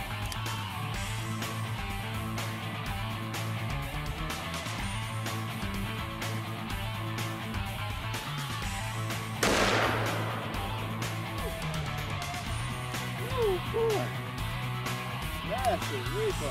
Oh boy. Massive repo.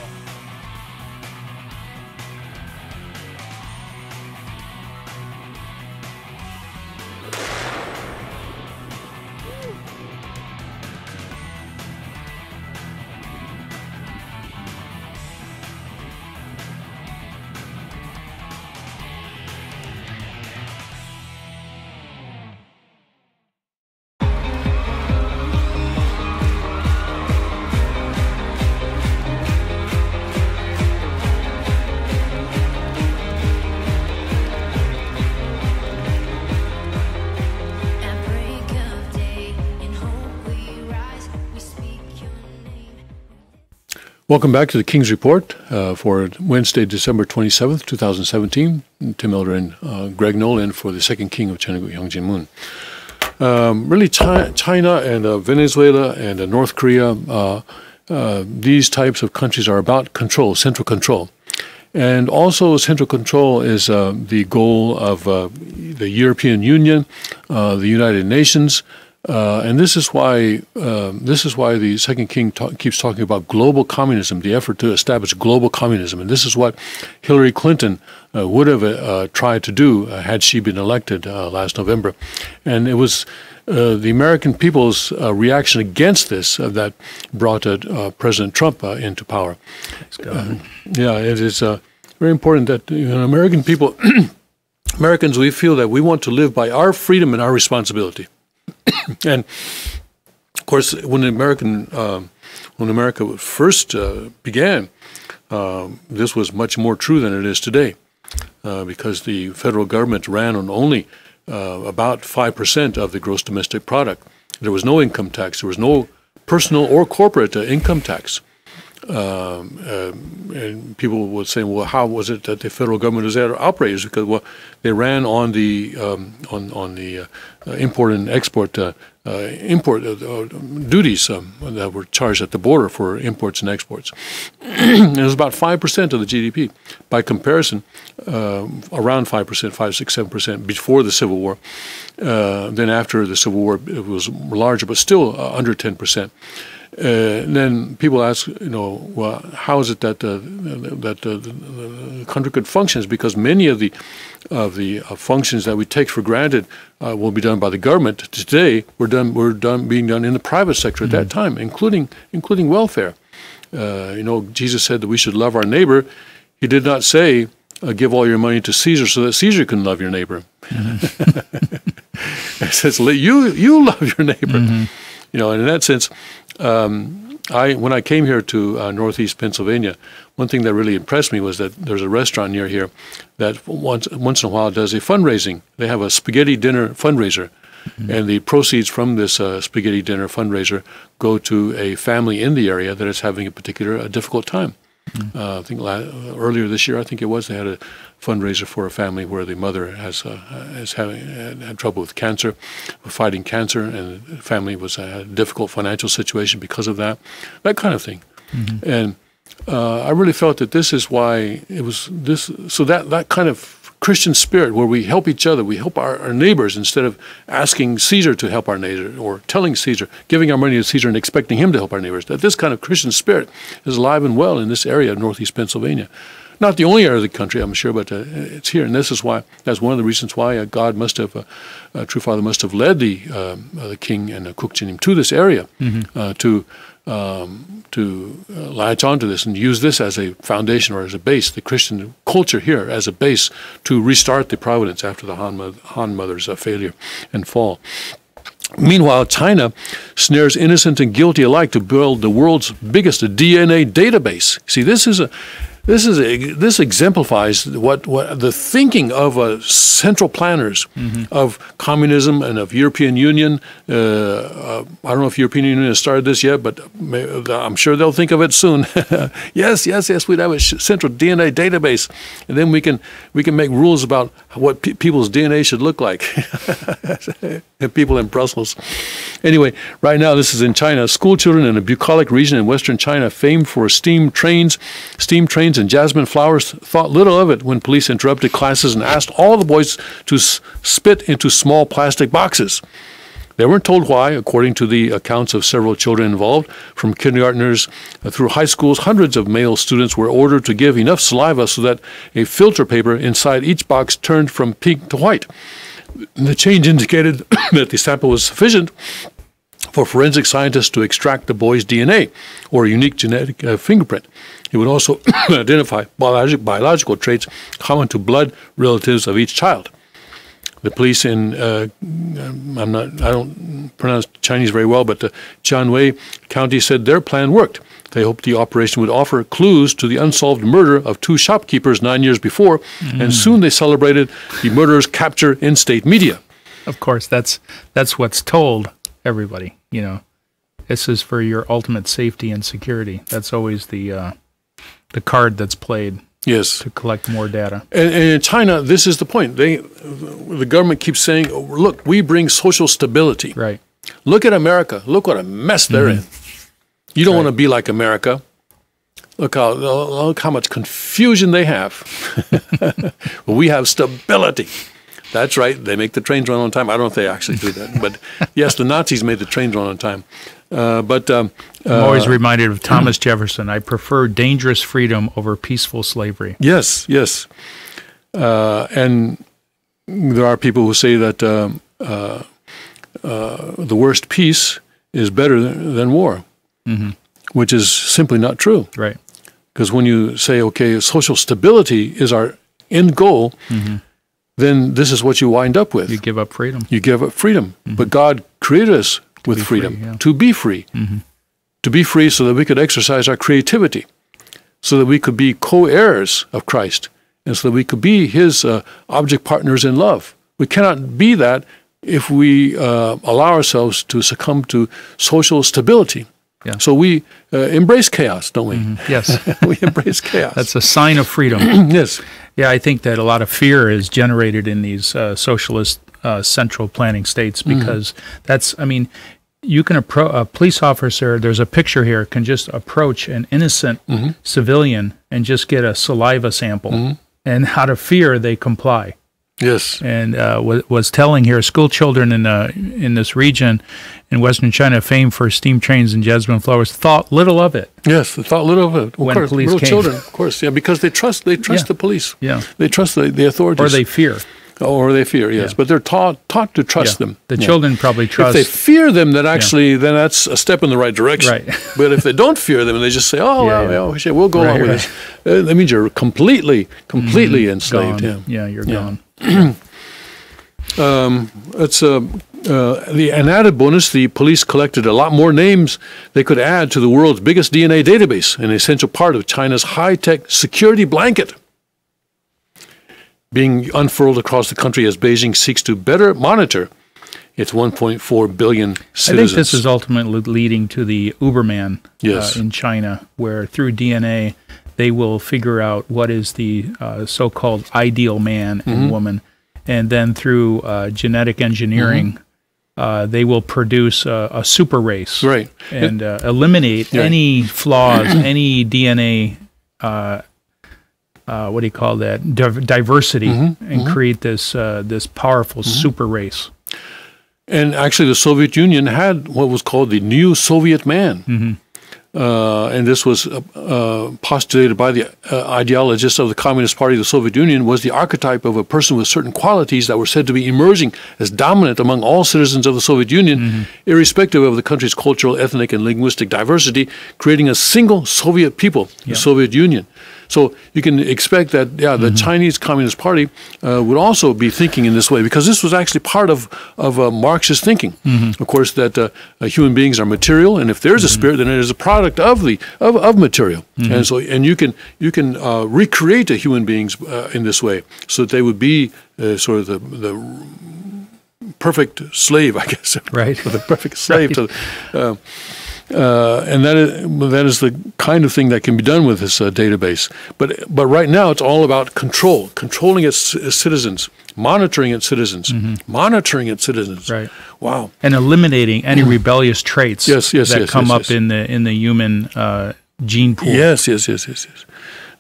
Welcome back to the King's Report for Wednesday, December 27th, 2017. Tim Elder and Greg Nolan for the second king of China, Hyung Really, China and Venezuela and North Korea, these types of countries are about control, central control. And also central control is the goal of the European Union, the United Nations, and this is why the second king keeps talking about global communism, the effort to establish global communism, and this is what Hillary Clinton would have tried to do had she been elected last November, and it was the American people's reaction against this that brought President Trump into power. Yeah, it is very important that American people, Americans, we feel that we want to live by our freedom and our responsibility. And of course, when America first began, this was much more true than it is today, because the federal government ran on only about 5% of the gross domestic product. There was no income tax. There was no personal or corporate income tax. And people would say, well, how was it that the federal government was outraged? Because, well, they ran on the import and export duties that were charged at the border for imports and exports. It was about 5% of the GDP. By comparison, around 5%, 5, 6, 7% before the Civil War. Then after the Civil War, it was larger, but still under 10%. And then people ask, well, how is it that the country could function? It's because many of the functions that we take for granted will be done by the government. Today, being done in the private sector at that time, including welfare. Jesus said that we should love our neighbor. He did not say, give all your money to Caesar so that Caesar can love your neighbor. It says, you love your neighbor. And in that sense, when I came here to Northeast Pennsylvania, one thing that really impressed me was that there's a restaurant near here that once in a while does a fundraising. They have a spaghetti dinner fundraiser, and the proceeds from this spaghetti dinner fundraiser go to a family in the area that is having a particular difficult time. I think earlier this year, I think it was, they had a fundraiser for a family where the mother had trouble with cancer, fighting cancer, and the family was had a difficult financial situation because of that kind of thing. And I really felt that this is why it was this. So that kind of Christian spirit where we help each other, we help our neighbors instead of asking Caesar to help our neighbor or telling Caesar, giving our money to Caesar and expecting him to help our neighbors. That this kind of Christian spirit is alive and well in this area of Northeast Pennsylvania. Not the only area of the country, I'm sure, but it's here. And that's one of the reasons why God must have, True Father must have led the king and Kukchinim to this area to latch onto this and use this as a foundation or as a base, the Christian culture here as a base to restart the providence after the Han Mother's failure and fall. Meanwhile, China snares innocent and guilty alike to build the world's biggest DNA database. See, this exemplifies what the thinking of central planners of communism and of European Union. I don't know if European Union has started this yet, but I'm sure they'll think of it soon. Yes, we'd have a central DNA database, and then we can make rules about what people's DNA should look like. And people in Brussels. Anyway, right now this is in China. School children in a bucolic region in western China, famed for steam trains and jasmine flowers, thought little of it when police interrupted classes and asked all the boys to spit into small plastic boxes. They weren't told why, according to the accounts of several children involved. From kindergartners through high schools, hundreds of male students were ordered to give enough saliva so that a filter paper inside each box turned from pink to white. The change indicated that the sample was sufficient for forensic scientists to extract the boy's DNA or a unique genetic fingerprint. It would also identify biological traits common to blood relatives of each child. The police in I don't pronounce Chinese very well, but Jianwei County said their plan worked. They hoped the operation would offer clues to the unsolved murder of 2 shopkeepers 9 years before, and soon they celebrated the murderer's capture in state media. Of course, that's what's told everybody. You know, this is for your ultimate safety and security. That's always the card that's played. Yes. To collect more data. And in China, this is the point. The government keeps saying, oh, look, we bring social stability. Right. Look at America. Look what a mess they're in. You don't want to be like America. Look how much confusion they have. Well, we have stability. That's right. They make the trains run on time. I don't know if they actually do that. But yes, the Nazis made the trains run on time. I'm always reminded of Thomas Jefferson. I prefer dangerous freedom over peaceful slavery. Yes, yes. And there are people who say that the worst peace is better than war, which is simply not true. Right. Because when you say, okay, social stability is our end goal, then this is what you wind up with. You give up freedom. You give up freedom. But God created us with freedom, to be free, to be free so that we could exercise our creativity, so that we could be co-heirs of Christ, and so that we could be his object partners in love. We cannot be that if we allow ourselves to succumb to social stability. Yeah. So we embrace chaos, don't we? Yes. We embrace chaos. That's a sign of freedom. Yes. Yeah, I think that a lot of fear is generated in these socialist central planning states because that's, I mean, you can approach a police officer, there's a picture here, can just approach an innocent civilian and just get a saliva sample. And out of fear, they comply. Yes. And was telling here, school children in this region in Western China, famed for steam trains and jasmine flowers, thought little of it. Yes, they thought little of it. When police came. Children, of course, yeah, because they trust the police. Yeah. They trust the authorities. Or they fear. Or they fear, yes. Yeah. But they're taught to trust them. The children probably trust. If they fear them, then actually, then that's a step in the right direction. Right. But if they don't fear them and they just say, oh, well, shit, we'll go along with this, that means you're completely enslaved. Gone. Yeah, you're gone. An added bonus, the police collected a lot more names they could add to the world's biggest DNA database, an essential part of China's high-tech security blanket, being unfurled across the country as Beijing seeks to better monitor its 1.4 billion citizens. I think this is ultimately leading to the Uberman in China, where through DNA they will figure out what is the so-called ideal man and woman, and then through genetic engineering, they will produce a super race, right, and eliminate any flaws, any DNA. What do you call that? Diversity, and create this powerful super race. And actually, the Soviet Union had what was called the New Soviet Man. And this was postulated by the ideologists of the Communist Party of the Soviet Union, was the archetype of a person with certain qualities that were said to be emerging as dominant among all citizens of the Soviet Union, irrespective of the country's cultural, ethnic, and linguistic diversity, creating a single Soviet people, the Soviet Union. So you can expect that, the Chinese Communist Party would also be thinking in this way, because this was actually part of Marxist thinking. Of course, that human beings are material, and if there's a spirit, then it is a product of material. And so, and you can recreate the human beings in this way, so that they would be sort of the perfect slave, I guess. Right. The perfect slave to. And that is the kind of thing that can be done with this database. But right now it's all about controlling its citizens, monitoring its citizens, monitoring its citizens. Right. Wow. And eliminating any rebellious traits that come up in the human gene pool. Yes.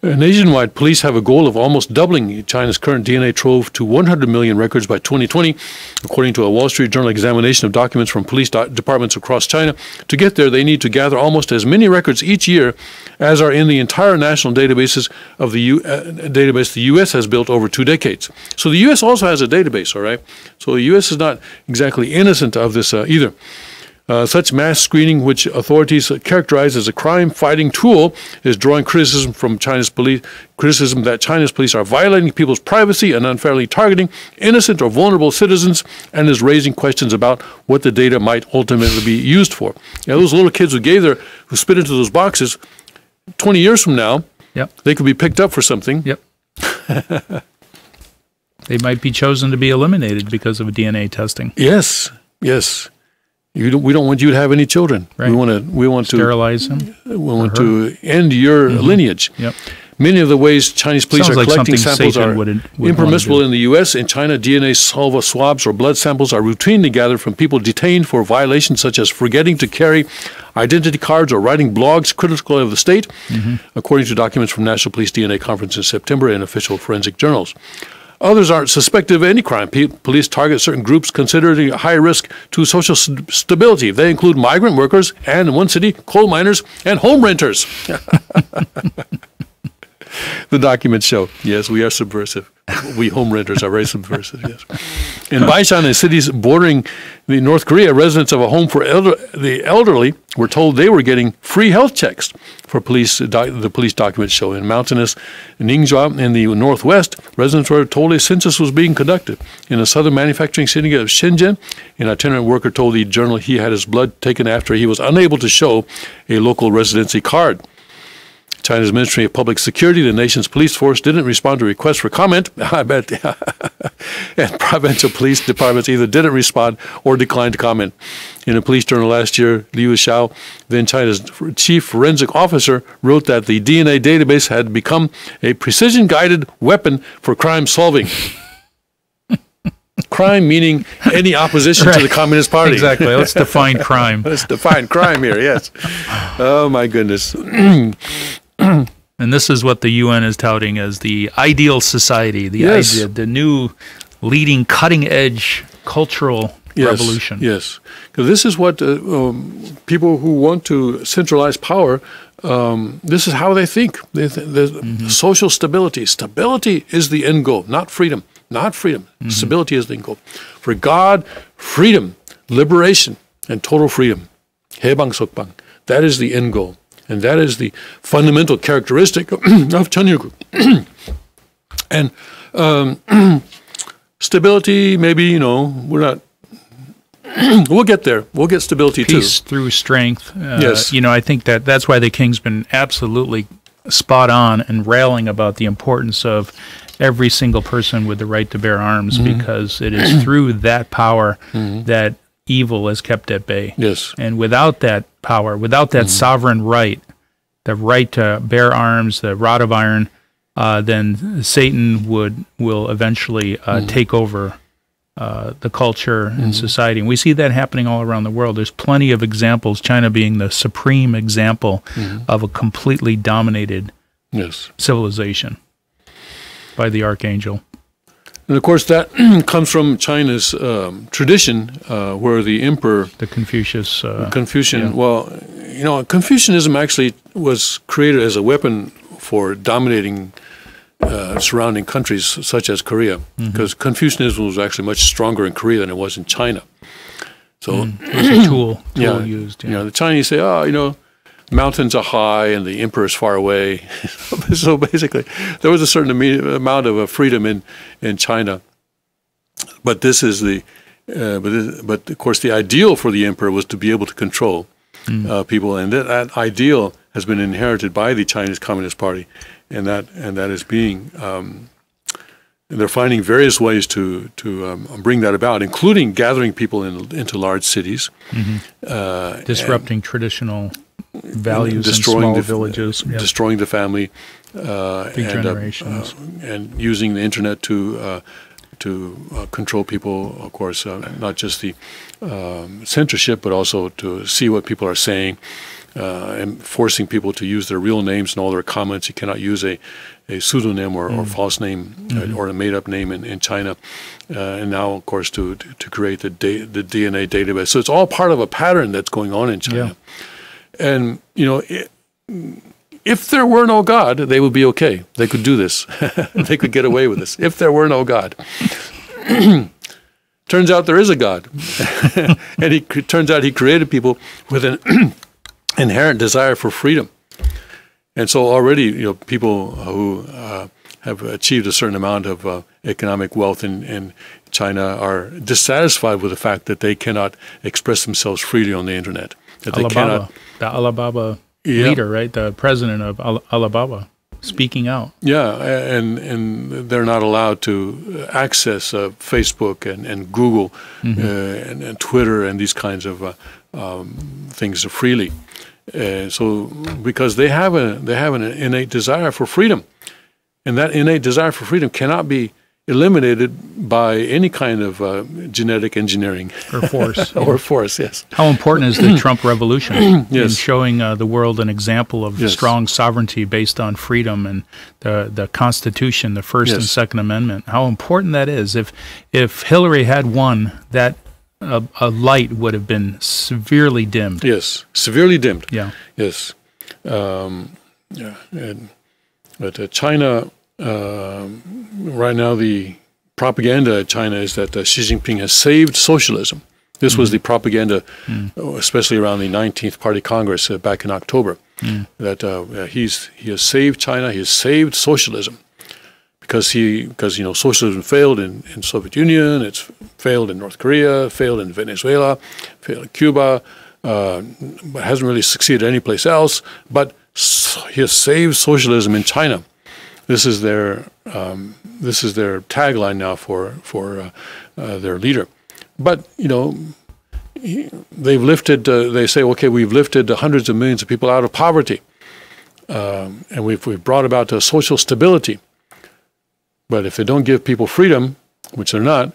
Nationwide, police have a goal of almost doubling China's current DNA trove to 100 million records by 2020, according to a Wall Street Journal examination of documents from police departments across China. To get there, they need to gather almost as many records each year as are in the entire national databases of the database the U.S. has built over 2 decades. So the U.S. also has a database, all right? So the U.S. is not exactly innocent of this either. Such mass screening, which authorities characterize as a crime-fighting tool, is drawing criticism from China's police, criticism that China's police are violating people's privacy and unfairly targeting innocent or vulnerable citizens, and is raising questions about what the data might ultimately be used for. Now, those little kids who spit into those boxes, 20 years from now, they could be picked up for something. Yep. They might be chosen to be eliminated because of DNA testing. Yes. We don't want you to have any children. Right. We want to sterilize them. We want to end your lineage. Yep. Many of the ways Chinese police are collecting samples Satan are would impermissible in the U.S. In China, DNA swabs or blood samples are routinely gathered from people detained for violations such as forgetting to carry identity cards or writing blogs critical of the state, according to documents from National Police DNA Conference in September and official forensic journals. Others aren't suspected of any crime. Police target certain groups considered a high risk to social stability. They include migrant workers and, in one city, coal miners and home renters. The documents show, yes, we are subversive. We home renters are very subversive, yes. In Baishan and cities bordering North Korea, residents of a home for the elderly were told they were getting free health checks for the police documents show. In mountainous Ningxia in the northwest, residents were told a census was being conducted. In the southern manufacturing city of Shenzhen, an itinerant worker told the journal he had his blood taken after he was unable to show a local residency card. China's Ministry of Public Security, the nation's police force, didn't respond to requests for comment. I bet. And provincial police departments either didn't respond or declined to comment. In a police journal last year, Liu Xiao, then China's chief forensic officer, wrote that the DNA database had become a precision-guided weapon for crime solving. Crime meaning any opposition to the Communist Party. Exactly. Let's define crime. Let's define crime here, yes. Oh, my goodness. And this is what the UN is touting as the ideal society, the new leading cutting-edge cultural revolution. Yes, because this is what people who want to centralize power, this is how they think. Social stability. Stability is the end goal, not freedom. Not freedom. Stability is the end goal. For God, freedom, liberation, and total freedom. Haebang Sokbang. That is the end goal. And that is the fundamental characteristic of Chanryuk. And stability, maybe, we're not. We'll get there. We'll get stability too. Peace through strength. Yes. I think that's why the king's been absolutely spot on and railing about the importance of every single person with the right to bear arms, because it is through that power that evil is kept at bay. Yes. And without that power, without that sovereign right, the right to bear arms, the rod of iron, then Satan will eventually take over the culture and society. And we see that happening all around the world. There's plenty of examples, China being the supreme example of a completely dominated civilization by the archangel. And of course, that comes from China's tradition, where the emperor, the Confucian. Well, Confucianism actually was created as a weapon for dominating surrounding countries such as Korea, because Confucianism was actually much stronger in Korea than it was in China. So it was a tool used. The Chinese say, mountains are high and the emperor is far away. So basically, there was a certain amount of freedom in China. But this is but of course, the ideal for the emperor was to be able to control people, and that ideal has been inherited by the Chinese Communist Party, and that is being they're finding various ways to bring that about, including gathering people into large cities, disrupting traditional values in small villages, destroying the family, big generations, and using the internet to control people. Of course, not just the censorship, but also to see what people are saying, and forcing people to use their real names in all their comments. You cannot use a pseudonym or false name or a made-up name in China, and now, of course, to create the DNA database. So it's all part of a pattern that's going on in China. And if there were no God, they would be okay. They could do this. They could get away with this. If there were no God. Turns out there is a God. And it turns out he created people with an inherent desire for freedom. And so already, people who have achieved a certain amount of economic wealth in China are dissatisfied with the fact that they cannot express themselves freely on the internet. That they cannot. The Alibaba leader, right? The president of Alibaba, speaking out. Yeah, and they're not allowed to access Facebook and Google and Twitter and these kinds of things freely. So because they have an innate desire for freedom, and that innate desire for freedom cannot be eliminated by any kind of genetic engineering or force. Or force, yes. How important is the Trump revolution in showing the world an example of strong sovereignty based on freedom and the Constitution, the First and Second Amendment? How important that is. If Hillary had won, that a light would have been severely dimmed. Yes, severely dimmed. Yeah. Yes. But China. Right now, the propaganda in China is that Xi Jinping has saved socialism. This was the propaganda, especially around the 19th Party Congress back in October, that he has saved China, he has saved socialism, because socialism failed in Soviet Union, it's failed in North Korea, failed in Venezuela, failed in Cuba, but hasn't really succeeded anyplace else. But he has saved socialism in China. This is their tagline now for their leader. But they've lifted. They say, okay, we've lifted hundreds of millions of people out of poverty, and we've brought about social stability. But if they don't give people freedom, which they're not,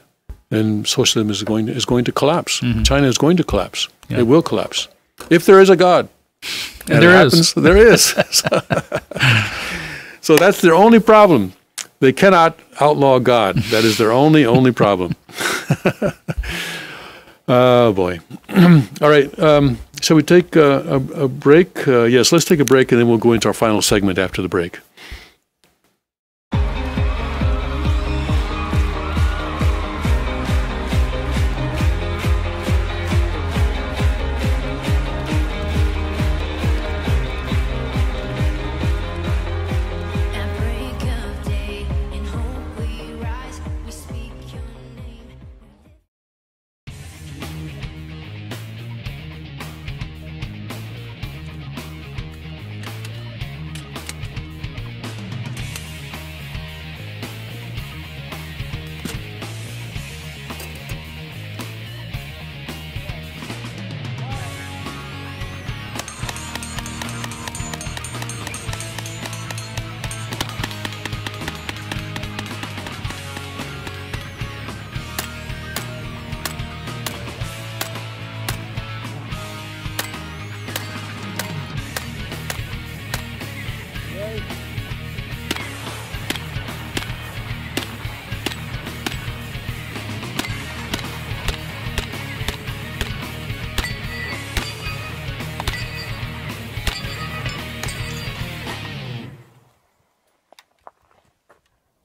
then socialism is going to collapse. China is going to collapse. It will collapse if there is a God. And there is. There is. So that's their only problem. They cannot outlaw God. That is their only problem. Oh, boy. All right. Shall we take a break? Yes, let's take a break, and then we'll go into our final segment after the break.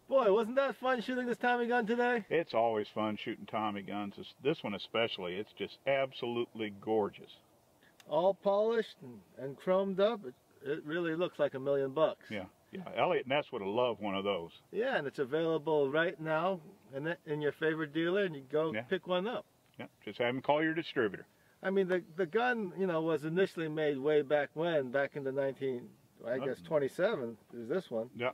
Boy, wasn't that fun shooting this Tommy gun today? It's always fun shooting Tommy guns. This one especially. It's just absolutely gorgeous. All polished and chromed up. It really looks like $1 million. Yeah. Elliot Ness would have loved one of those. Yeah, and it's available right now in your favorite dealer, and you go pick one up. Yeah, just have him call your distributor. I mean, the gun, was initially made way back when, back in the 27 is this one. Yeah.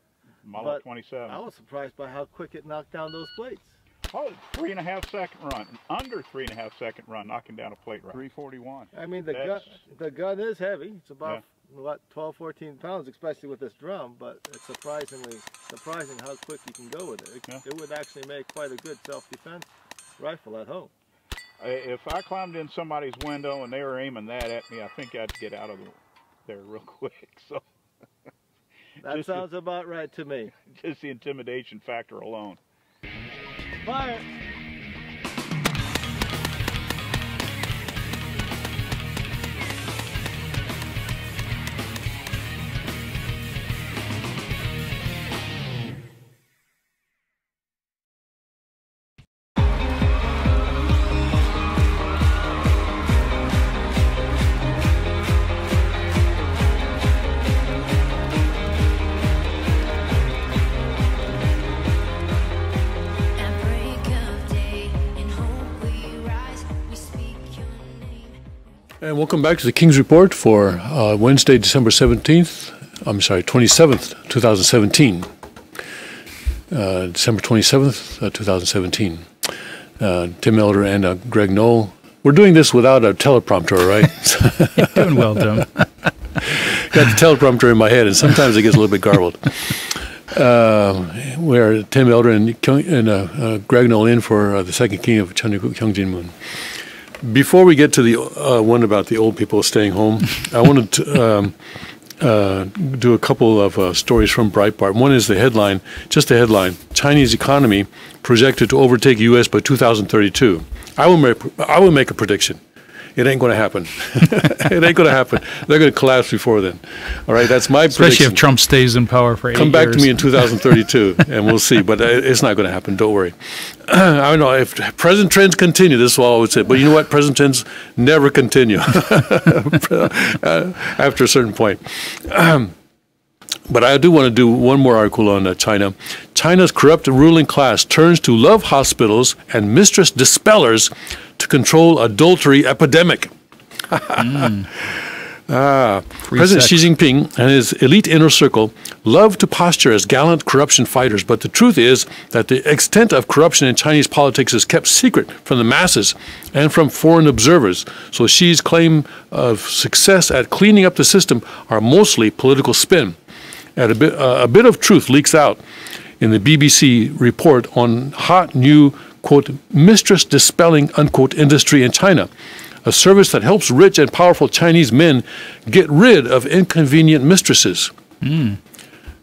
Model 27. I was surprised by how quick it knocked down those plates. Oh, 3.5 second run, under 3.5 second run, knocking down a plate right. 341. I mean, the gun is heavy. It's about what 12, 14 pounds, especially with this drum. But it's surprising how quick you can go with it. It would actually make quite a good self-defense rifle at home. If I climbed in somebody's window and they were aiming that at me, I think I'd get out of there real quick. So that sounds about right to me. Just the intimidation factor alone. Fire! And welcome back to the King's Report for Wednesday, December 27th, 2017. December 27th, 2017. Tim Elder and Greg Knoll. We're doing this without a teleprompter, right? You're doing well, Tim. Got the teleprompter in my head, and sometimes it gets a little bit garbled. We're Tim Elder and Greg Knoll in for the second king of Hyung Moon. Before we get to the one about the old people staying home, I wanted to do a couple of stories from Breitbart. One is the headline, just the headline, Chinese economy projected to overtake U.S. by 2032. I will make a prediction. It ain't going to happen. It ain't going to happen. They're going to collapse before then. All right, that's my prediction. Especially if Trump stays in power for 8 years. Come back to me in 2032, and we'll see. But it's not going to happen. Don't worry. I don't know. If present trends continue, this is what I would say. But you know what? Present trends never continue after a certain point. But I do want to do one more article on China. China's corrupt ruling class turns to love hospitals and mistress dispellers to control adultery epidemic. President Xi Jinping and his elite inner circle love to posture as gallant corruption fighters, but the truth is that the extent of corruption in Chinese politics is kept secret from the masses and from foreign observers. So Xi's claim of success at cleaning up the system are mostly political spin. And a bit of truth leaks out in the BBC report on hot new, quote, mistress dispelling, unquote, industry in China, a service that helps rich and powerful Chinese men get rid of inconvenient mistresses. A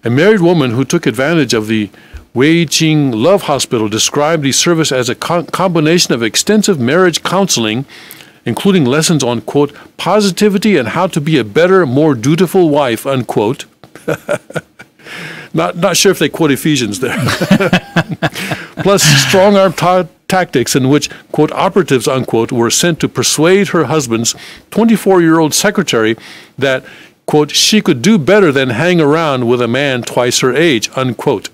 married woman who took advantage of the Wei Qing Love Hospital described the service as a combination of extensive marriage counseling, including lessons on, quote, positivity and how to be a better, more dutiful wife, unquote. Not sure if they quote Ephesians there. Plus strong-arm tactics in which, quote, operatives, unquote, were sent to persuade her husband's 24-year-old secretary that, quote, she could do better than hang around with a man twice her age, unquote.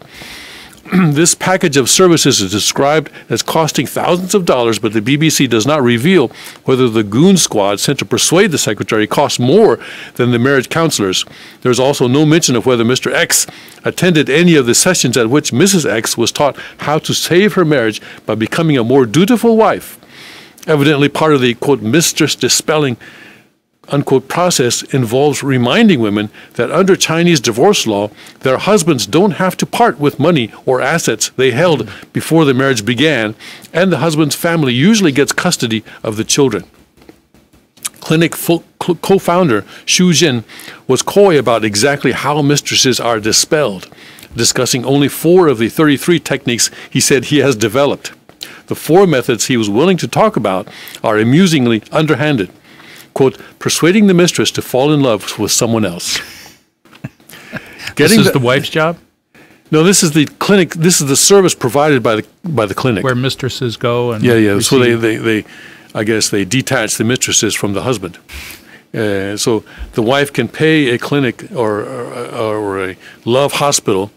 This package of services is described as costing thousands of dollars, but the BBC does not reveal whether the goon squad sent to persuade the secretary cost more than the marriage counselors. There's also no mention of whether Mr. X attended any of the sessions at which Mrs. X was taught how to save her marriage by becoming a more dutiful wife. Evidently, part of the, quote, mistress dispelling, unquote, process involves reminding women that under Chinese divorce law, their husbands don't have to part with money or assets they held before the marriage began, and the husband's family usually gets custody of the children. Clinic co-founder Xu Jin was coy about exactly how mistresses are dispelled, discussing only 4 of the 33 techniques he said he has developed. The 4 methods he was willing to talk about are amusingly underhanded. Quote, persuading the mistress to fall in love with someone else. This is the wife's job? No, this is the clinic. This is the service provided by the clinic. Where mistresses go and receive. So they I guess they detach the mistresses from the husband. So the wife can pay a clinic or a love hospital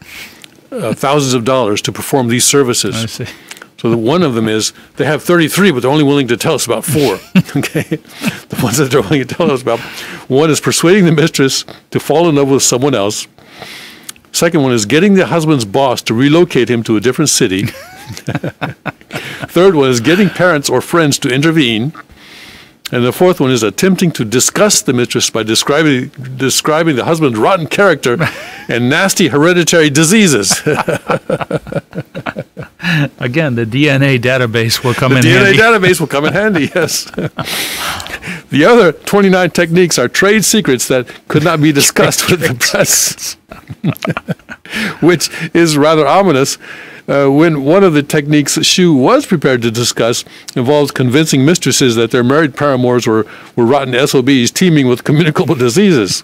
thousands of dollars to perform these services. I see. So one of them is they have 33, but they're only willing to tell us about 4. Okay, the ones that they're willing to tell us about. One is persuading the mistress to fall in love with someone else. Second one is getting the husband's boss to relocate him to a different city. Third one is getting parents or friends to intervene. And the fourth one is attempting to disgust the mistress by describing the husband's rotten character and nasty hereditary diseases. Again, the DNA database will come in handy. The DNA handy. database will come in handy, yes. The other 29 techniques are trade secrets that could not be discussed with the press, which is rather ominous. When one of the techniques Shu was prepared to discuss involves convincing mistresses that their married paramours were rotten SOBs teeming with communicable diseases.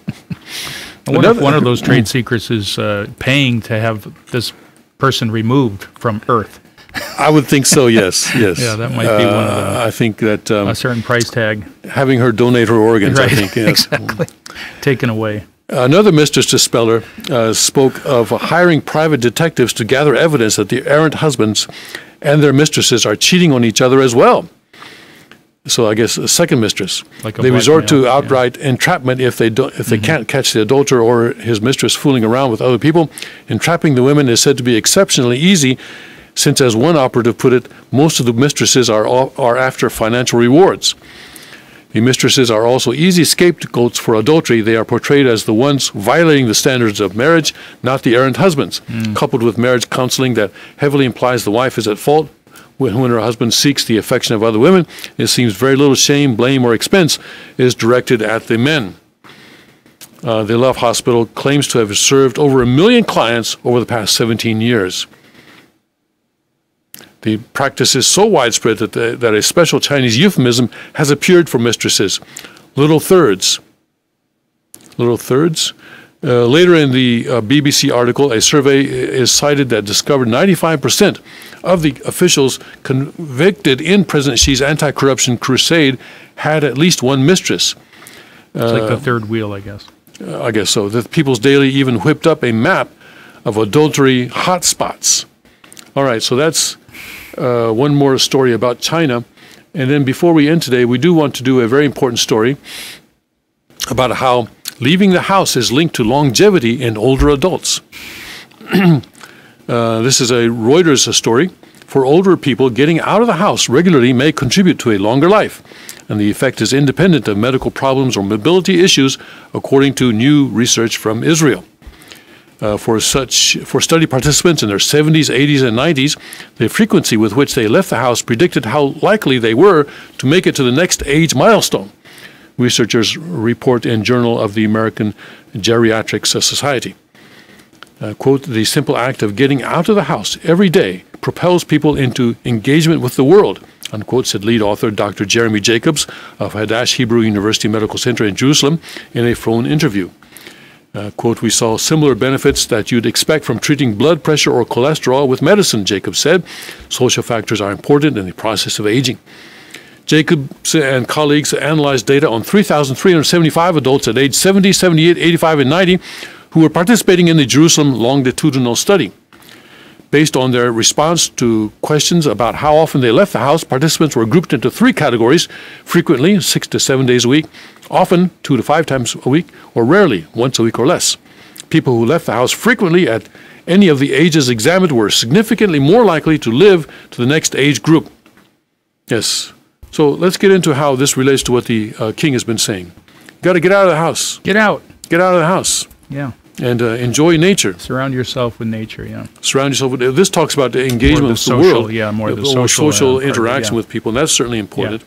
I wonder if one of those trade secrets is paying to have this person removed from Earth. I would think so, yes. Yeah, that might be one of them. I think that... a certain price tag. Having her donate her organs, right. I think, yes. Exactly. Taken away. Another mistress dispeller spoke of hiring private detectives to gather evidence that the errant husbands and their mistresses are cheating on each other as well. So I guess a second mistress. Like a they resort to blackmail, outright entrapment if they can't catch the adulterer or his mistress fooling around with other people. Entrapping the women is said to be exceptionally easy, since, as one operative put it, most of the mistresses are after financial rewards. The mistresses are also easy scapegoats for adultery. They are portrayed as the ones violating the standards of marriage, not the errant husbands. Coupled with marriage counseling that heavily implies the wife is at fault when her husband seeks the affection of other women, it seems very little shame, blame, or expense is directed at the men. The Love Hospital claims to have served over 1 million clients over the past 17 years. The practice is so widespread that a special Chinese euphemism has appeared for mistresses, little thirds. Little thirds? Later in the BBC article, a survey is cited that discovered 95% of the officials convicted in President Xi's anti-corruption crusade had at least one mistress. It's like the third wheel, I guess. I guess so. The People's Daily even whipped up a map of adultery hotspots. All right, so that's one more story about China. And then before we end today, we do want to do a very important story about how leaving the house is linked to longevity in older adults. This is a Reuters story. For older people, getting out of the house regularly may contribute to a longer life, and the effect is independent of medical problems or mobility issues, according to new research from Israel. For study participants in their 70s, 80s, and 90s, the frequency with which they left the house predicted how likely they were to make it to the next age milestone, researchers report in Journal of the American Geriatrics Society. Quote, the simple act of getting out of the house every day propels people into engagement with the world, unquote, said lead author Dr. Jeremy Jacobs of Hadash Hebrew University Medical Center in Jerusalem in a phone interview. Quote, we saw similar benefits that you'd expect from treating blood pressure or cholesterol with medicine, Jacobs said. Social factors are important in the process of aging. Jacobs and colleagues analyzed data on 3,375 adults at age 70, 78, 85, and 90 who were participating in the Jerusalem longitudinal study. Based on their response to questions about how often they left the house, participants were grouped into 3 categories: frequently, 6 to 7 days a week; often, 2 to 5 times a week; or rarely, once a week or less. People who left the house frequently at any of the ages examined were significantly more likely to live to the next age group. Yes. So let's get into how this relates to what the king has been saying. You got to get out of the house. Get out. Get out of the house. Yeah. And enjoy nature. Surround yourself with nature, yeah. Surround yourself with... This talks about the engagement with the world. Yeah, more the social interaction with people, and that's certainly important.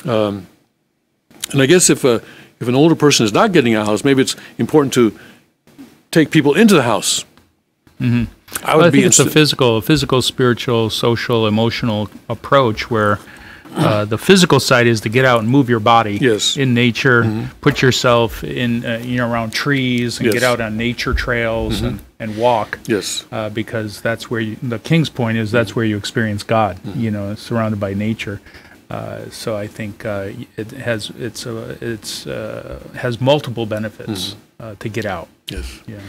Yeah. And I guess if an older person is not getting out of the house, maybe it's important to take people into the house. Mm-hmm. I think it's a physical, spiritual, social, emotional approach where the physical side is to get out and move your body in nature, put yourself in around trees and get out on nature trails and walk. Yes, because that's where the king's point is. That's where you experience God. Surrounded by nature. So I think it has multiple benefits to get out. Yes. Yeah.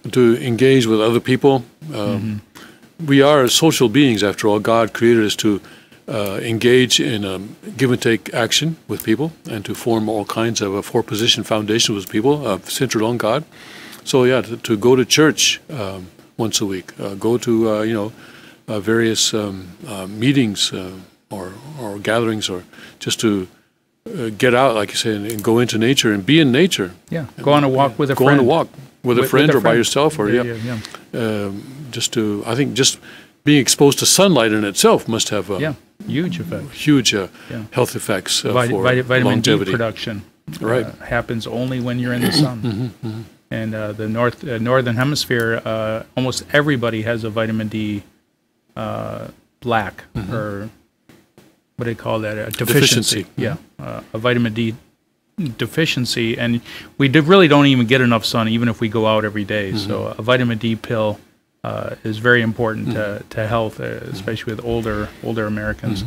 So. To engage with other people. We are social beings, after all. God created us to engage in give and take action with people and to form all kinds of a 4-position foundation with people centered on God. So yeah, to go to church once a week, go to various meetings or gatherings, or just to get out, like you say, and go into nature and be in nature. Yeah, go on a walk with a friend. Go on a walk with a friend or by yourself, or just to, I think just being exposed to sunlight in itself must have huge effect. Huge health effects for vitamin longevity. D production. Right. Happens only when you're in the sun. And the northern hemisphere, almost everybody has a vitamin D black, or what do they call that? A deficiency. Yeah, a vitamin D deficiency, and we really don't even get enough sun, even if we go out every day. So a vitamin D pill is very important to health, especially with older Americans.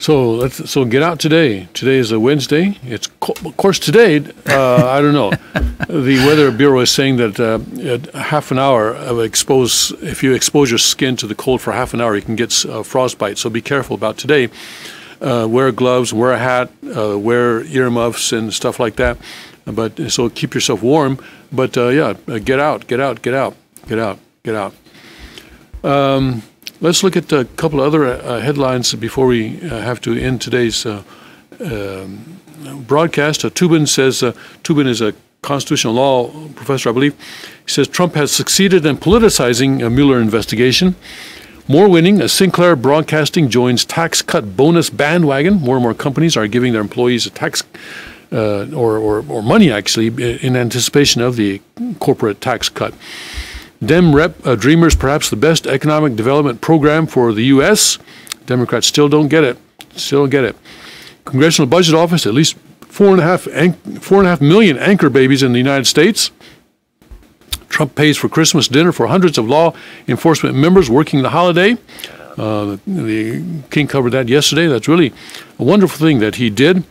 So get out today. Today is a Wednesday. It's of course today. I don't know. The Weather Bureau is saying that at half an hour of if you expose your skin to the cold for half an hour, you can get frostbite. So be careful about today. Wear gloves, wear a hat, wear earmuffs and stuff like that. But so keep yourself warm. But get out. Let's look at a couple of other headlines before we have to end today's broadcast. Tubin says, Tubin is a constitutional law professor, I believe. He says Trump has succeeded in politicizing a Mueller investigation. More winning, Sinclair Broadcasting joins tax cut bonus bandwagon. More and more companies are giving their employees a tax or money, actually, in anticipation of the corporate tax cut. Dem Rep Dreamers, perhaps the best economic development program for the U.S. Democrats still don't get it. Congressional Budget Office, at least 4.5 million anchor babies in the United States. Trump pays for Christmas dinner for hundreds of law enforcement members working the holiday. The King covered that yesterday. That's really a wonderful thing that he did.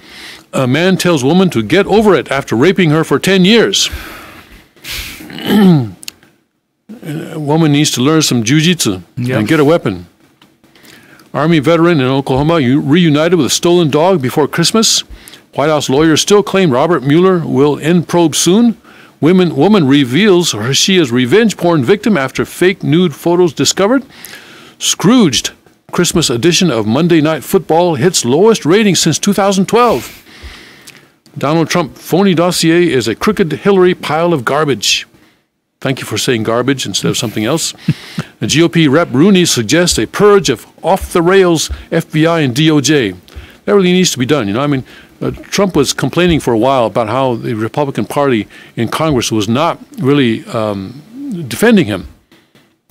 A man tells woman to get over it after raping her for 10 years. A woman needs to learn some jiu-jitsu and get a weapon. Army veteran in Oklahoma reunited with a stolen dog before Christmas. White House lawyers still claim Robert Mueller will end probe soon. Woman reveals she is revenge porn victim after fake nude photos discovered. Scrooged Christmas edition of Monday Night Football hits lowest rating since 2012. Donald Trump phony dossier is a crooked Hillary pile of garbage. Thank you for saying garbage instead of something else. The GOP Rep Rooney suggests a purge of off-the-rails FBI and DOJ. That really needs to be done. Trump was complaining for a while about how the Republican Party in Congress was not really defending him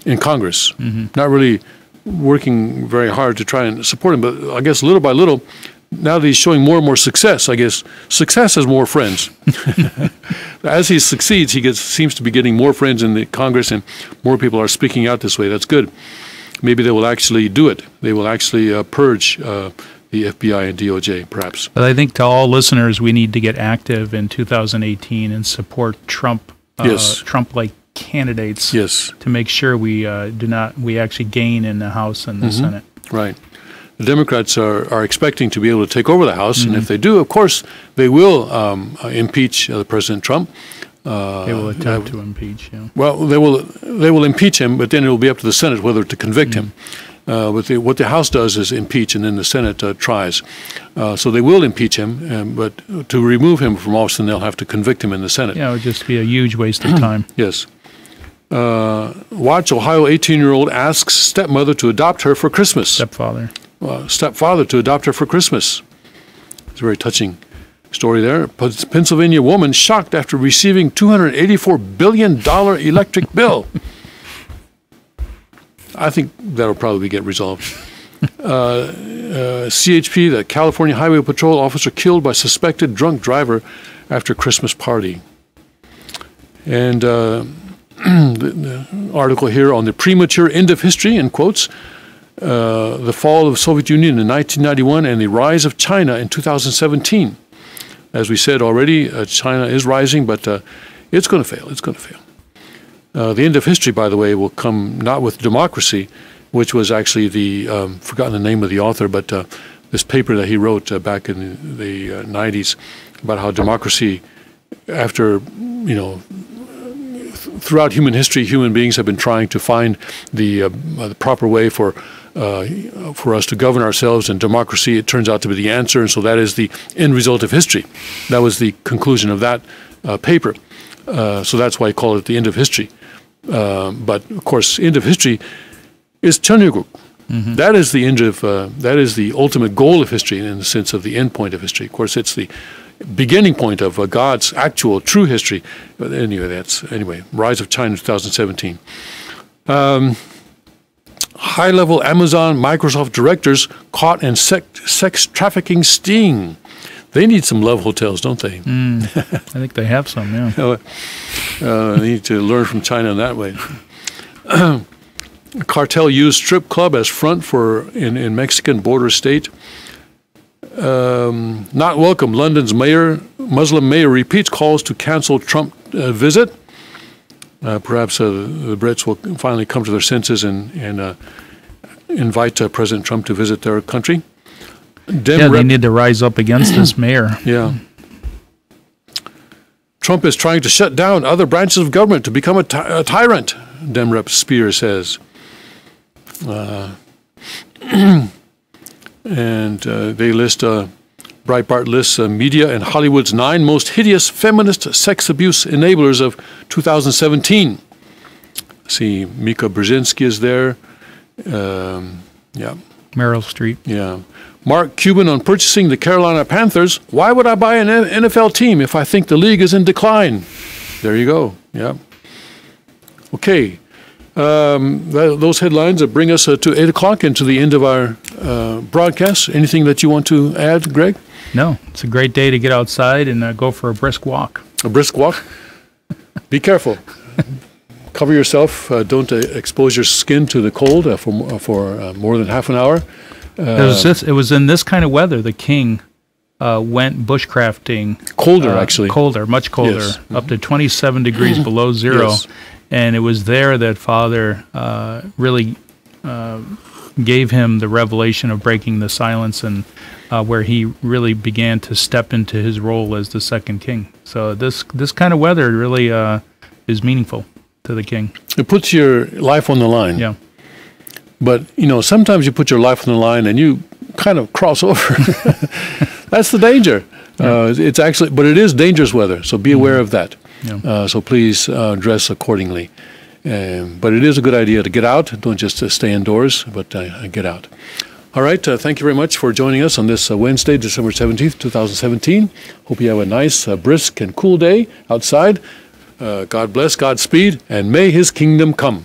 in Congress, not really working very hard to try and support him. But I guess little by little, now that he's showing more and more success, I guess success has more friends. As he succeeds, seems to be getting more friends in the Congress, and more people are speaking out this way. That's good. Maybe they will actually do it. They will actually purge the FBI and DOJ, perhaps. But I think to all listeners, we need to get active in 2018 and support Trump, Trump-like candidates, to make sure we actually gain in the House and the Senate. Right. The Democrats are expecting to be able to take over the House, and if they do, of course, they will impeach President Trump. They will attempt to impeach him. Well, they will impeach him, but then it will be up to the Senate whether to convict him. What the House does is impeach, and then the Senate tries. So they will impeach him, but to remove him from office, then they'll have to convict him in the Senate. Yeah, it would just be a huge waste of time. Yes. Watch, Ohio 18-year-old asks stepmother to adopt her for Christmas. Stepfather to adopt her for Christmas. It's a very touching story there. Pennsylvania woman shocked after receiving $284 billion electric bill. I think that'll probably get resolved. CHP, the California Highway Patrol officer, killed by suspected drunk driver after Christmas party. And the article here on the premature end of history, in quotes, the fall of the Soviet Union in 1991 and the rise of China in 2017. As we said already, China is rising, but it's going to fail. It's going to fail. The end of history, by the way, will come not with democracy, which was actually forgotten the name of the author, but this paper that he wrote back in the 90s about how democracy after, throughout human history, human beings have been trying to find the proper way for us to govern ourselves, and democracy, it turns out to be the answer, and so that is the end result of history. That was the conclusion of that paper. So that's why I call it the end of history. But of course, end of history is Cheonryuk. That is the end of that is the ultimate goal of history in the sense of the end point of history. Of course, it's the beginning point of God's actual true history. But anyway, Rise of China 2017. High-level Amazon, Microsoft directors caught in sex trafficking sting. They need some love hotels, don't they? I think they have some, yeah. They need to learn from China in that way. Cartel used strip club as front in Mexican border state. Not welcome. London's Muslim mayor repeats calls to cancel Trump visit. Perhaps the Brits will finally come to their senses and invite President Trump to visit their country. They need to rise up against this mayor. Yeah. Trump is trying to shut down other branches of government to become a tyrant, Dem Rep Spear says. And they list, Breitbart lists media and Hollywood's 9 most hideous feminist sex abuse enablers of 2017. See, Mika Brzezinski is there. Yeah. Meryl Streep. Yeah. Mark Cuban on purchasing the Carolina Panthers. Why would I buy an NFL team if I think the league is in decline? There you go. Yeah. Okay. Those headlines bring us to 8 o'clock and to the end of our broadcast. Anything that you want to add, Greg? No. It's a great day to get outside and go for a brisk walk. A brisk walk? Be careful. Cover yourself. Don't expose your skin to the cold for more than half an hour. It was in this kind of weather the king went bushcrafting. Colder, actually. Colder, much colder, yes. Up to 27 degrees below zero. Yes. And it was there that Father really gave him the revelation of breaking the silence, and where he really began to step into his role as the second king. So this kind of weather really is meaningful to the king. It puts your life on the line. Yeah. But, sometimes you put your life on the line and you kind of cross over. That's the danger. Yeah. It's actually, but it is dangerous weather, so be aware of that. Yeah. So please dress accordingly. But it is a good idea to get out. Don't just stay indoors, but get out. All right. Thank you very much for joining us on this Wednesday, December 17th, 2017. Hope you have a nice, brisk, and cool day outside. God bless, Godspeed, and may His kingdom come.